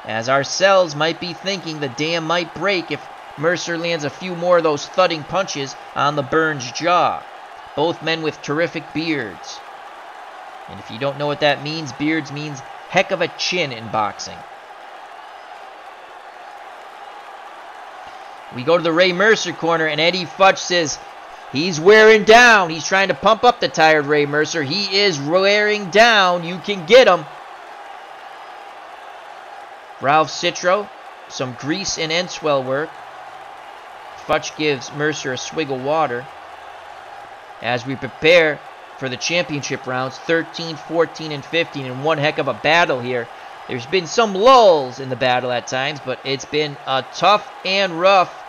As Arcel's might be thinking the dam might break if Mercer lands a few more of those thudding punches on the Burns jaw. Both men with terrific beards. And if you don't know what that means, beards means heck of a chin in boxing. We go to the Ray Mercer corner, and Eddie Futch says he's wearing down. He's trying to pump up the tired Ray Mercer. He is wearing down. You can get him. Ralph Citro, some grease and end swell work. Futch gives Mercer a swig of water. As we prepare for the championship rounds, 13, 14, and 15, and one heck of a battle here. There's been some lulls in the battle at times, but it's been a tough and rough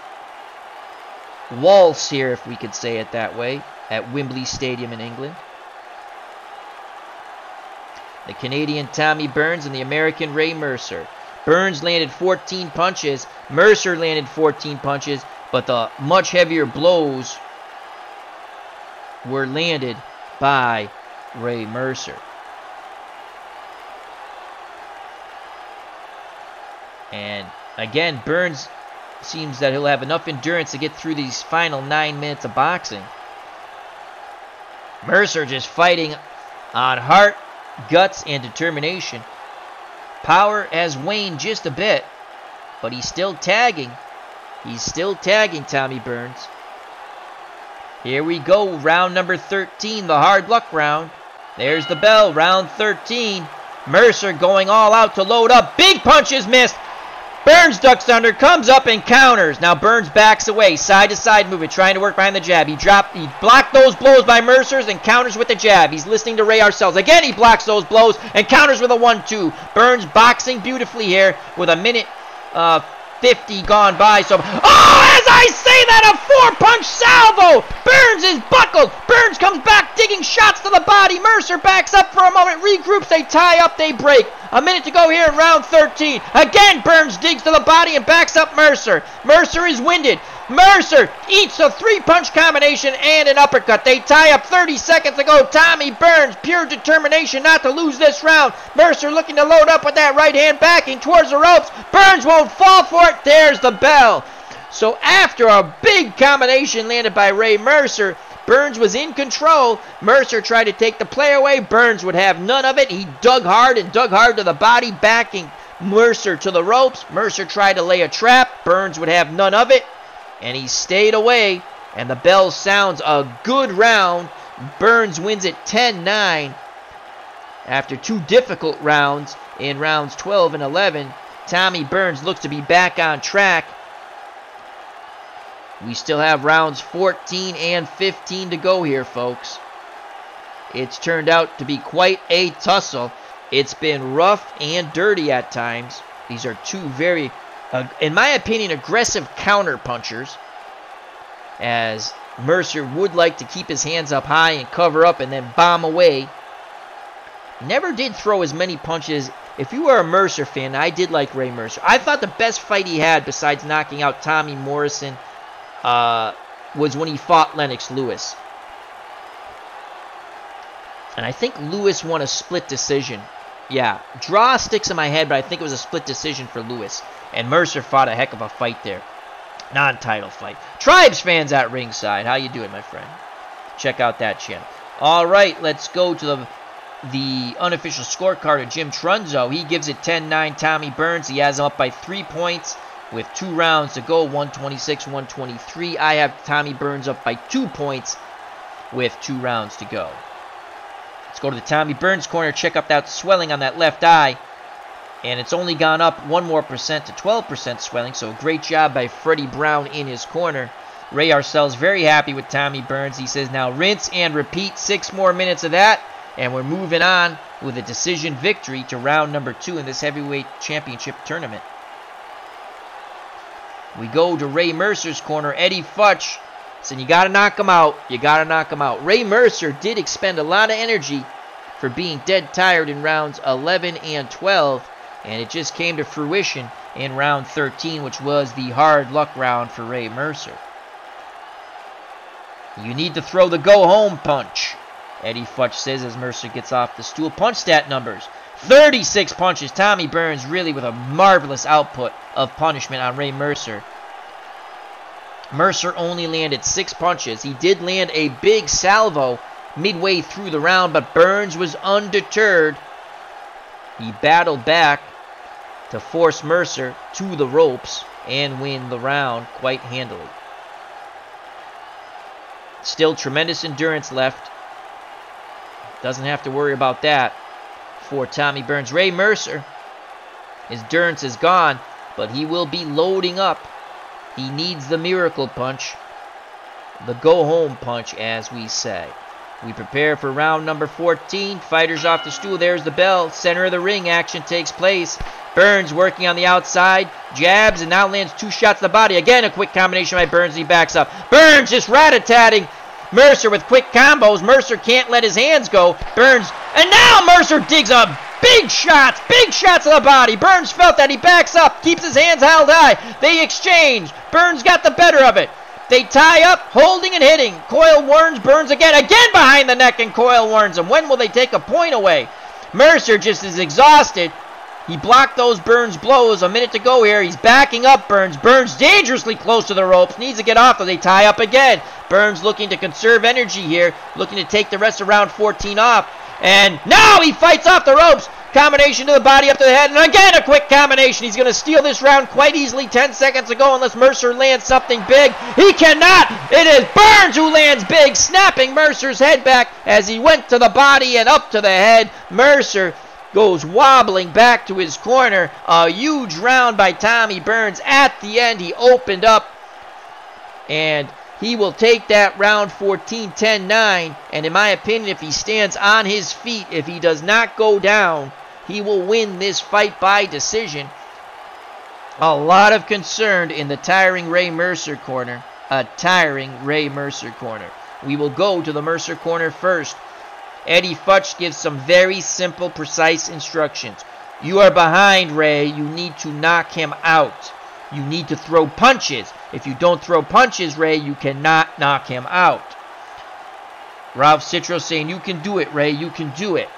waltz here, if we could say it that way, at Wembley Stadium in England. The Canadian Tommy Burns and the American Ray Mercer. Burns landed 14 punches. Mercer landed 14 punches, but the much heavier blows were landed by Ray Mercer. And again, Burns seems that he'll have enough endurance to get through these final 9 minutes of boxing. Mercer just fighting on heart, guts, and determination. Power has waned just a bit, but he's still tagging. He's still tagging Tommy Burns. Here we go, round number 13, the hard luck round. There's the bell, round 13. Mercer going all out to load up. Big punches missed. Burns ducks under, comes up and counters. Now Burns backs away, side to side movement, trying to work behind the jab. He blocked those blows by Mercer's and counters with the jab. He's listening to Ray Arcel's. Again, he blocks those blows and counters with a 1-2. Burns boxing beautifully here with a minute 50 gone by. So, as I say that, a 4-punch salvo. Burns is buckled. Burns comes back, digging shots to the body. Mercer backs up for a moment, regroups, they tie up, they break. A minute to go here in round 13. Again, Burns digs to the body and backs up Mercer. Mercer is winded. Mercer eats a 3-punch combination and an uppercut. They tie up 30 seconds to go. Tommy Burns, pure determination not to lose this round. Mercer looking to load up with that right hand, backing towards the ropes. Burns won't fall for it. There's the bell. So after a big combination landed by Ray Mercer, Burns was in control. Mercer tried to take the play away. Burns would have none of it. He dug hard to the body, backing Mercer to the ropes. Mercer tried to lay a trap. Burns would have none of it. And he stayed away. And the bell sounds a good round. Burns wins it 10-9. After 2 difficult rounds in rounds 12 and 11, Tommy Burns looks to be back on track. We still have rounds 14 and 15 to go here, folks. It's turned out to be quite a tussle. It's been rough and dirty at times. These are 2 very, in my opinion, aggressive counter punchers, as Mercer would like to keep his hands up high and cover up and then bomb away. Never did throw as many punches. If you are a Mercer fan, I did like Ray Mercer. I thought the best fight he had, besides knocking out Tommy Morrison, was when he fought Lennox Lewis. And I think Lewis won a split decision. Yeah, draw sticks in my head, but I think it was a split decision for Lewis. And Mercer fought a heck of a fight there. Non-title fight. Tribes fans at ringside, how you doing, my friend? Check out that channel. All right, let's go to the unofficial scorecard of Jim Trunzo. He gives it 10-9 Tommy Burns. He has him up by 3 points with 2 rounds to go, 126-123. I have Tommy Burns up by 2 points with 2 rounds to go. Let's go to the Tommy Burns corner, check up that swelling on that left eye. And it's only gone up 1% more to 12% swelling, so great job by Freddie Brown in his corner. Ray Arcel's very happy with Tommy Burns. He says, now rinse and repeat, 6 more minutes of that, and we're moving on with a decision victory to round number 2 in this heavyweight championship tournament. We go to Ray Mercer's corner. Eddie Futch said, you got to knock him out. You got to knock him out. Ray Mercer did expend a lot of energy for being dead tired in rounds 11 and 12, and it just came to fruition in round 13, which was the hard luck round for Ray Mercer. You need to throw the go-home punch, Eddie Futch says as Mercer gets off the stool. Punch stat numbers. 36 punches. Tommy Burns really with a marvelous output of punishment on Ray Mercer. Mercer only landed 6 punches. He did land a big salvo midway through the round, but Burns was undeterred. He battled back to force Mercer to the ropes and win the round quite handily. Still tremendous endurance left. Doesn't have to worry about that for Tommy Burns. Ray Mercer, his endurance is gone, but he will be loading up. He needs the miracle punch, the go-home punch, as we say. We prepare for round number 14. Fighters off the stool. There's the bell. Center of the ring action takes place. Burns working on the outside. Jabs and now lands 2 shots to the body. Again, a quick combination by Burns. He backs up. Burns just rat-a-tatting Mercer with quick combos. Mercer can't let his hands go. Burns, and now Mercer digs up big shots to the body. Burns felt that. He backs up, keeps his hands held high. They exchange. Burns got the better of it. They tie up, holding and hitting. Coyle warns Burns again behind the neck, and Coyle warns him. When will they take a point away? Mercer just is exhausted. He blocked those Burns blows. A minute to go here. He's backing up Burns. Burns dangerously close to the ropes. Needs to get off, or they tie up again. Burns looking to conserve energy here. Looking to take the rest of round 14 off. And now he fights off the ropes. Combination to the body, up to the head, and again a quick combination. He's going to steal this round quite easily. 10 seconds to go unless Mercer lands something big. He cannot. It is Burns who lands big, snapping Mercer's head back as he went to the body and up to the head. Mercer goes wobbling back to his corner. A huge round by Tommy Burns. At the end, he opened up, and he will take that round 14, 10, 9. And in my opinion, if he stands on his feet, if he does not go down, he will win this fight by decision. A lot of concern in the tiring Ray Mercer corner. A tiring Ray Mercer corner. We will go to the Mercer corner first. Eddie Futch gives some very simple, precise instructions. You are behind, Ray. You need to knock him out. You need to throw punches. If you don't throw punches, Ray, you cannot knock him out. Ralph Citro saying, you can do it, Ray. You can do it.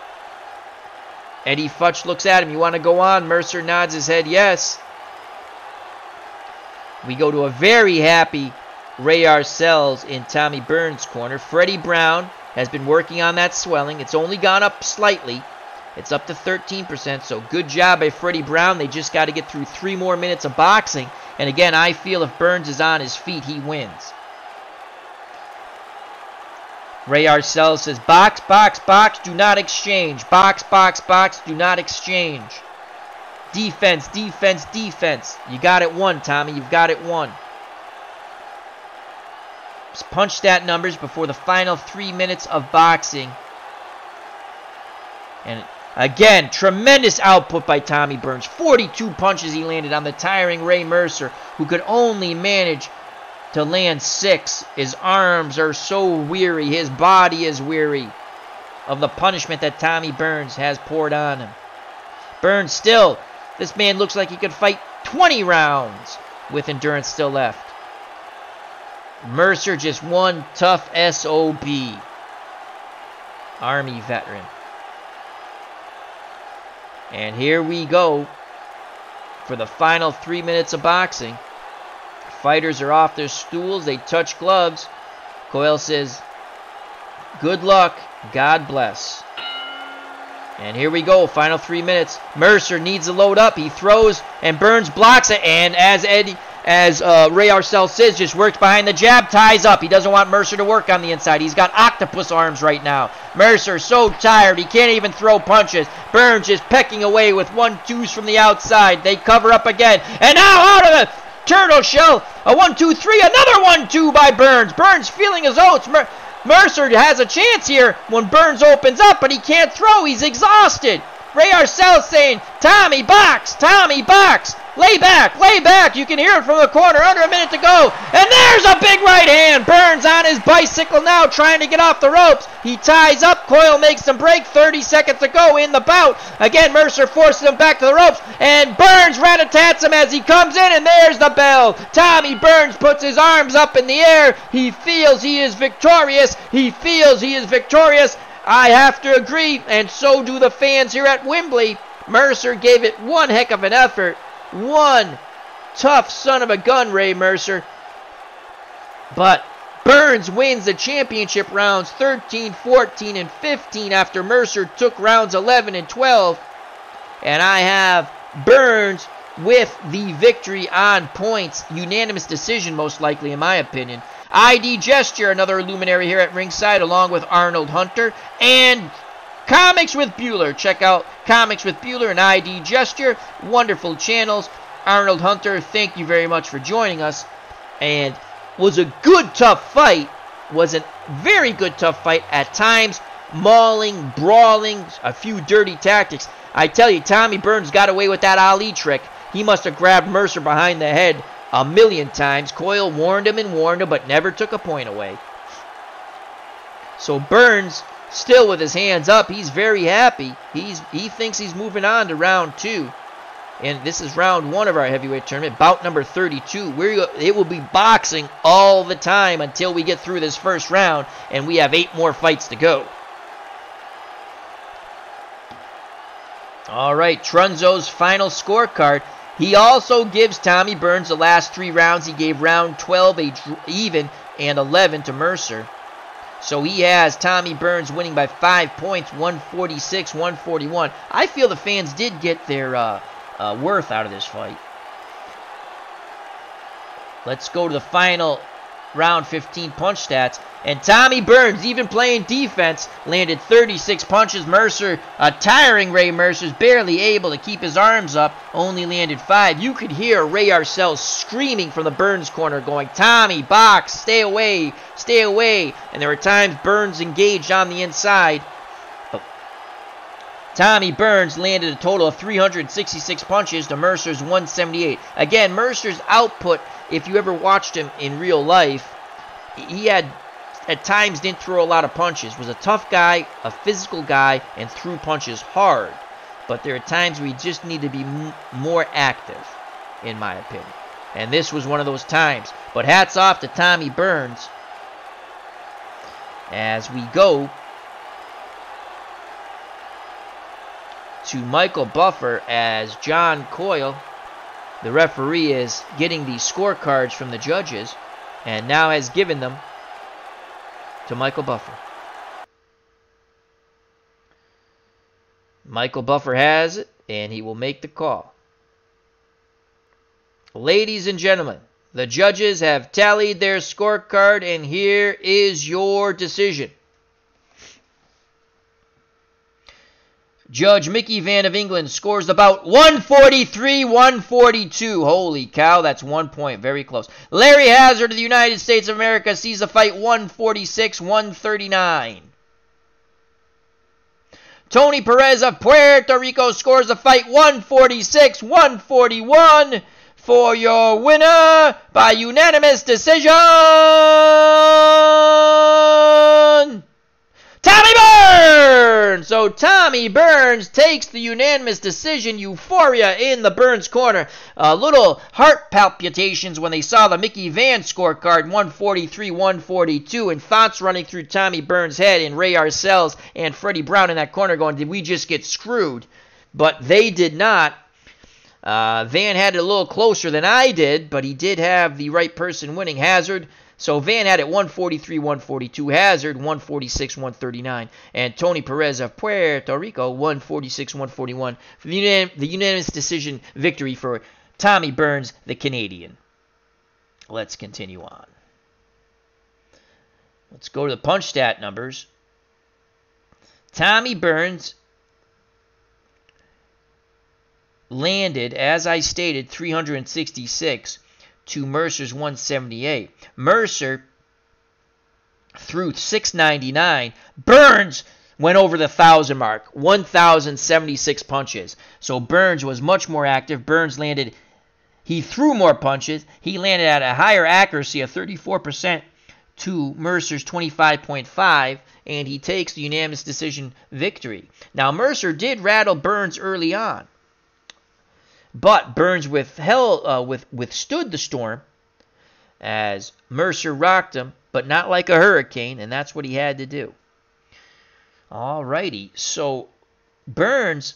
Eddie Futch looks at him. You want to go on? Mercer nods his head, yes. We go to a very happy Ray Arcells in Tommy Burns' corner. Freddie Brown has been working on that swelling. It's only gone up slightly. It's up to 13%, so good job by Freddie Brown. They just got to get through 3 more minutes of boxing. And again, I feel if Burns is on his feet, he wins. Ray Arcells says, box, box, box, do not exchange. Box, box, box, do not exchange. Defense, defense, defense. You got it won, Tommy. You've got it won. Punch stat numbers before the final 3 minutes of boxing. And again, tremendous output by Tommy Burns. 42 punches he landed on the tiring Ray Mercer, who could only manage to land 6. His arms are so weary. His body is weary of the punishment that Tommy Burns has poured on him. Burns still, this man looks like he could fight 20 rounds with endurance still left. Mercer just one tough SOB. Army veteran. And here we go for the final 3 minutes of boxing. Fighters are off their stools. They touch gloves. Coyle says, good luck. God bless. And here we go. Final 3 minutes. Mercer needs to load up. He throws and Burns blocks it. And as Ray Arcells says, just works behind the jab, ties up. He doesn't want Mercer to work on the inside. He's got octopus arms right now. Mercer so tired, he can't even throw punches. Burns just pecking away with 1-2s from the outside. They cover up again. And now out of the turtle shell, a 1-2-3, another 1-2 by Burns. Burns feeling his oats. Mercer has a chance here when Burns opens up, but he can't throw. He's exhausted. Ray Arcells saying, Tommy, box, lay back. You can hear it from the corner, under a minute to go. And there's a big right hand. Burns on his bicycle now, trying to get off the ropes. He ties up. Coyle makes him break. 30 seconds to go in the bout. Again, Mercer forces him back to the ropes. And Burns rat-a-tats him as he comes in, and there's the bell. Tommy Burns puts his arms up in the air. He feels he is victorious. I have to agree, and so do the fans here at Wembley. Mercer gave it one heck of an effort. One tough son of a gun, Ray Mercer. But Burns wins the championship rounds 13, 14, and 15 after Mercer took rounds 11 and 12. And I have Burns with the victory on points. Unanimous decision, most likely, in my opinion. ID Gesture, another luminary here at ringside, along with Arnold Hunter. And Comics with Bueller. Check out Comics with Bueller and ID Gesture. Wonderful channels. Arnold Hunter, thank you very much for joining us. And was a good, tough fight. Was a very good, tough fight. At times, mauling, brawling, a few dirty tactics. I tell you, Tommy Burns got away with that Ali trick. He must have grabbed Mercer behind the head a million times. Coyle warned him, but never took a point away. So Burns, still with his hands up, he's very happy. He thinks he's moving on to round 2. And this is round 1 of our heavyweight tournament, bout number 32. It will be boxing all the time until we get through this first round, and we have 8 more fights to go. All right, Trunzo's final scorecard. He also gives Tommy Burns the last 3 rounds. He gave round 12 even and 11 to Mercer. So he has Tommy Burns winning by 5 points, 146-141. I feel the fans did get their worth out of this fight. Let's go to the final round 15 punch stats. And Tommy Burns, even playing defense, landed 36 punches. Mercer, a tiring Ray Mercer's barely able to keep his arms up, only landed 5. You could hear Ray Arcel screaming from the Burns corner going, Tommy, box, stay away, stay away. And there were times Burns engaged on the inside. But Tommy Burns landed a total of 366 punches to Mercer's 178. Again, Mercer's output, if you ever watched him in real life, he had at times didn't throw a lot of punches. Was a tough guy, a physical guy, and threw punches hard. But there are times where you just need to be more active, in my opinion. And this was one of those times. But hats off to Tommy Burns. As we go to Michael Buffer as John Coyle, the referee, is getting the scorecards from the judges and now has given them to Michael Buffer. Michael Buffer has it, and he will make the call. Ladies and gentlemen, the judges have tallied their scorecard, and here is your decision. Judge Mickey Van of England scores the bout 143-142. Holy cow, that's 1 point. Very close. Larry Hazzard of the United States of America sees the fight 146-139. Tony Perez of Puerto Rico scores the fight 146-141 for your winner by unanimous decision, Tommy Burns! So Tommy Burns takes the unanimous decision. Euphoria in the Burns corner. Little heart palpitations when they saw the Mickey Van scorecard, 143-142, and thoughts running through Tommy Burns' head and Ray Arcel's and Freddie Brown in that corner going, did we just get screwed? But they did not. Van had it a little closer than I did, but he did have the right person winning, Hazzard. So Van had it 143-142, Hazzard 146-139, and Tony Perez of Puerto Rico 146-141 for the unanimous decision victory for Tommy Burns, the Canadian. Let's continue on. Let's go to the punch stat numbers. Tommy Burns landed, as I stated, 366 to Mercer's 178. Mercer threw 699. Burns went over the 1,000 mark, 1,076 punches. So Burns was much more active. Burns landed, he threw more punches. He landed at a higher accuracy of 34% to Mercer's 25.5, and he takes the unanimous decision victory. Now, Mercer did rattle Burns early on, but Burns withstood the storm as Mercer rocked him, but not like a hurricane, and that's what he had to do. Alrighty, so Burns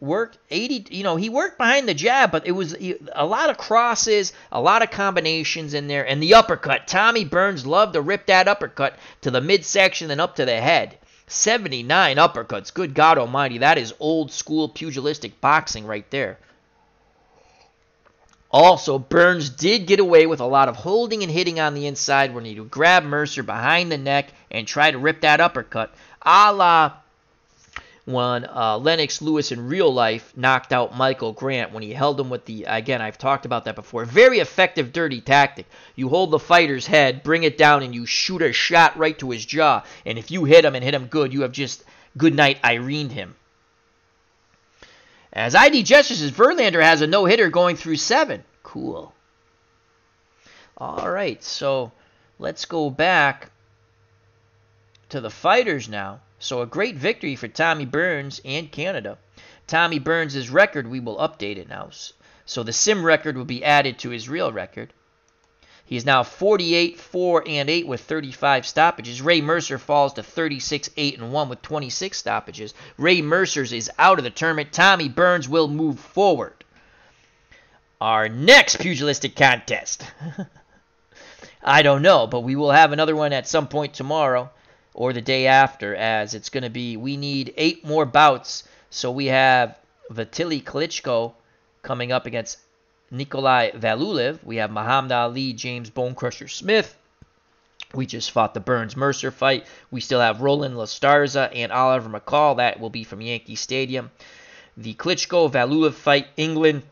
worked 80, he worked behind the jab, but it was a lot of crosses, a lot of combinations in there, and the uppercut. Tommy Burns loved to rip that uppercut to the midsection and up to the head. 79 uppercuts, good God almighty, that is old school pugilistic boxing right there. Also, Burns did get away with a lot of holding and hitting on the inside when he would grab Mercer behind the neck and try to rip that uppercut, a la when Lennox Lewis in real life knocked out Michael Grant when he held him with the, again, I've talked about that before, very effective dirty tactic. You hold the fighter's head, bring it down, and you shoot a shot right to his jaw. And if you hit him and hit him good, you have just good night Irened him. As ID Justice's Verlander has a no-hitter going through 7. Cool. All right, so let's go back to the fighters now. So a great victory for Tommy Burns and Canada. Tommy Burns' record, we will update it now. So the sim record will be added to his real record. He is now 48-4-8 with 35 stoppages. Ray Mercer falls to 36-8-1 with 26 stoppages. Ray Mercer's is out of the tournament. Tommy Burns will move forward. Our next pugilistic contest. I don't know, but we will have another one at some point tomorrow. or the day after, as it's going to be, we need 8 more bouts. So we have Vitali Klitschko coming up against Nikolay Valuev. We have Muhammad Ali, James Bone Crusher Smith. We just fought the Burns-Mercer fight. We still have Roland Lastarza and Oliver McCall. That will be from Yankee Stadium. The Klitschko-Valuev fight, England.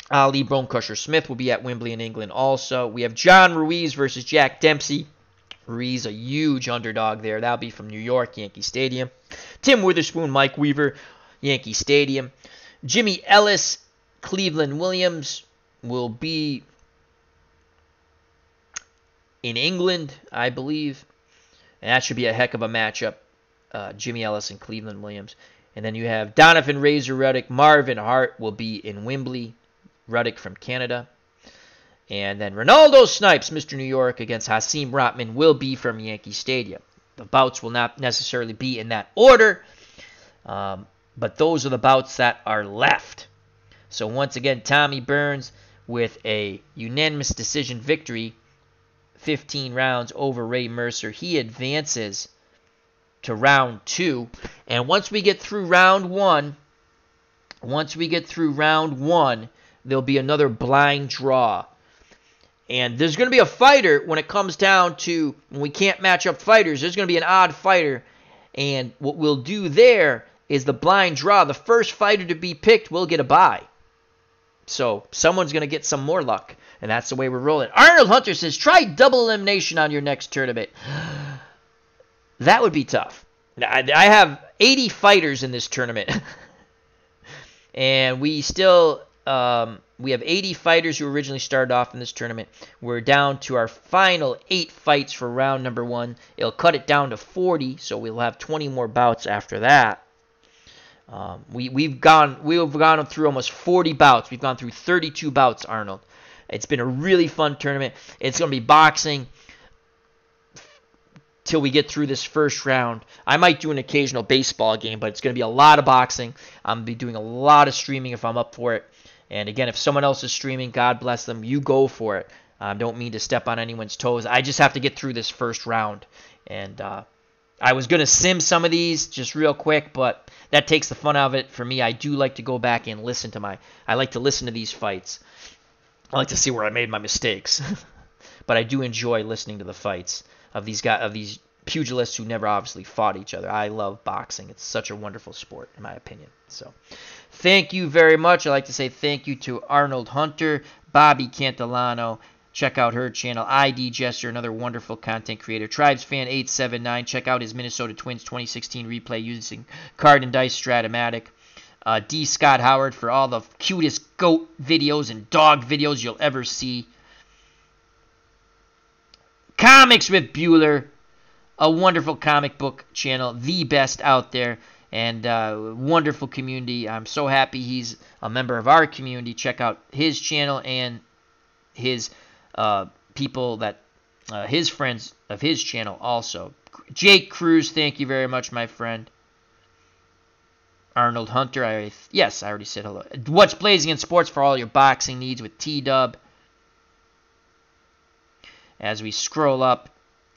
Ali Bone Crusher Smith will be at Wembley in England also. We have John Ruiz versus Jack Dempsey. Ruiz, a huge underdog there. That'll be from New York, Yankee Stadium. Tim Witherspoon, Mike Weaver, Yankee Stadium. Jimmy Ellis, Cleveland Williams will be in England, I believe. And that should be a heck of a matchup. Jimmy Ellis and Cleveland Williams. And then you have Donovan Razor Ruddock. Marvin Hart will be in Wembley. Ruddock from Canada. And then Ronaldo Snipes, Mr. New York, against Hasim Rotman will be from Yankee Stadium. The bouts will not necessarily be in that order, but those are the bouts that are left. So once again, Tommy Burns with a unanimous decision victory, 15 rounds over Ray Mercer. He advances to round 2. And once we get through round 1, there'll be another blind draw. And there's going to be a fighter when it comes down to when we can't match up fighters. There's going to be an odd fighter. And what we'll do there is the blind draw. The first fighter to be picked will get a bye. So someone's going to get some more luck. And that's the way we're rolling. Arnold Hunter says, try double elimination on your next tournament. That would be tough. I have 80 fighters in this tournament. And we still... we have 80 fighters who originally started off in this tournament. We're down to our final 8 fights for round number 1. It'll cut it down to 40, so we'll have 20 more bouts after that. We've gone through almost 40 bouts. We've gone through 32 bouts, Arnold. It's been a really fun tournament. It's going to be boxing till we get through this first round. I might do an occasional baseball game, but it's going to be a lot of boxing. I'm going to be doing a lot of streaming if I'm up for it. And again, if someone else is streaming, God bless them, you go for it. Don't mean to step on anyone's toes. I just have to get through this first round. And I was going to sim some of these just real quick, but that takes the fun out of it for me. I do like to go back and listen to I like to listen to these fights. I like to see where I made my mistakes. But I do enjoy listening to the fights of these pugilists who never obviously fought each other. I love boxing. It's such a wonderful sport, in my opinion. So, thank you very much. I'd like to say thank you to Arnold Hunter, Bobby Cantilano. Check out her channel. ID Jester, another wonderful content creator. TribesFan879. Check out his Minnesota Twins 2016 replay using card and dice Stratomatic. D. Scott Howard for all the cutest goat videos and dog videos you'll ever see. Comics with Bueller, a wonderful comic book channel, the best out there, and wonderful community. I'm so happy he's a member of our community. Check out his channel and his people that his friends of his channel also. Jake Cruz, thank you very much, my friend. Arnold Hunter, I already said hello. What's Blazing in Sports for all your boxing needs with T-Dub. As we scroll up,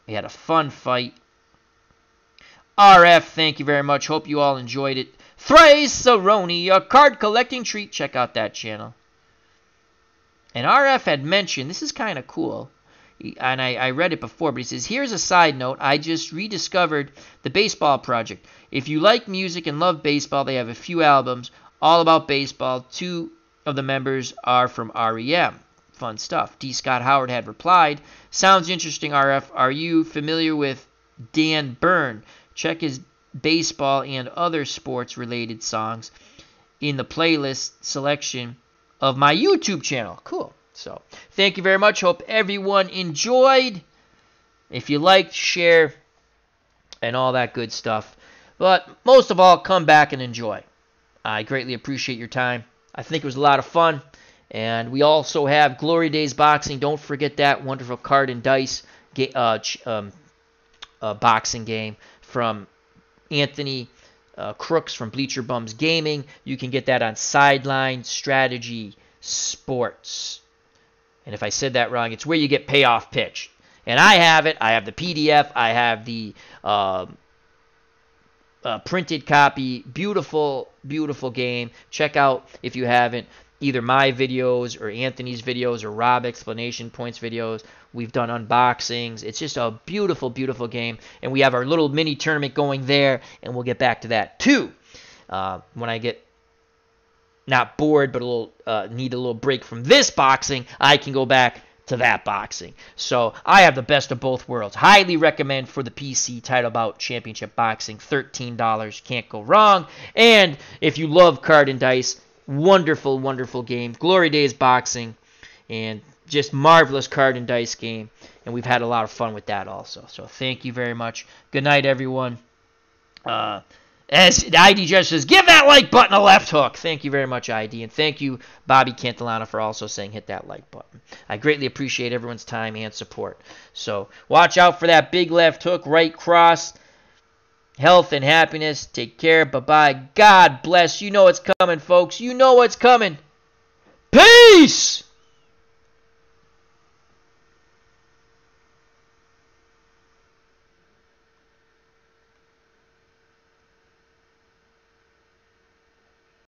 we had a fun fight. RF, thank you very much. Hope you all enjoyed it. Thrice Aroni, a card collecting treat. Check out that channel. And RF had mentioned, this is kind of cool, and I read it before, but he says, here's a side note. I just rediscovered the Baseball Project. If you like music and love baseball, they have a few albums all about baseball. 2 of the members are from REM. Fun stuff. D. Scott Howard had replied, sounds interesting, RF. Are you familiar with Dan Byrne? Check his baseball and other sports-related songs in the playlist selection of my YouTube channel. Cool. So, thank you very much. Hope everyone enjoyed. If you liked, share, and all that good stuff. But most of all, come back and enjoy. I greatly appreciate your time. I think it was a lot of fun. And we also have Glory Days Boxing. Don't forget that wonderful card and dice boxing game from Anthony Crooks from Bleacher Bums Gaming. You can get that on Sideline Strategy Sports. And if I said that wrong, it's where you get Payoff Pitch. And I have it. I have the PDF. I have the printed copy. Beautiful, beautiful game. Check out, if you haven't, either my videos or Anthony's videos or Rob Explanation Points videos. We've done unboxings. It's just a beautiful, beautiful game. And we have our little mini tournament going there, and we'll get back to that too. When I get not bored, but need a little break from this boxing, I can go back to that boxing. So I have the best of both worlds. Highly recommend for the PC Title Bout Championship Boxing. $13. Can't go wrong. And if you love card and dice, wonderful, wonderful game. Glory Days Boxing. And just marvelous card and dice game. And we've had a lot of fun with that also. So thank you very much. Good night, everyone. As ID Jess says, give that like button a left hook. Thank you very much, ID. And thank you, Bobby Cantilano, for also saying hit that like button. I greatly appreciate everyone's time and support. So watch out for that big left hook, right cross. Health and happiness. Take care. Bye-bye. God bless. You know what's coming, folks. You know what's coming. Peace!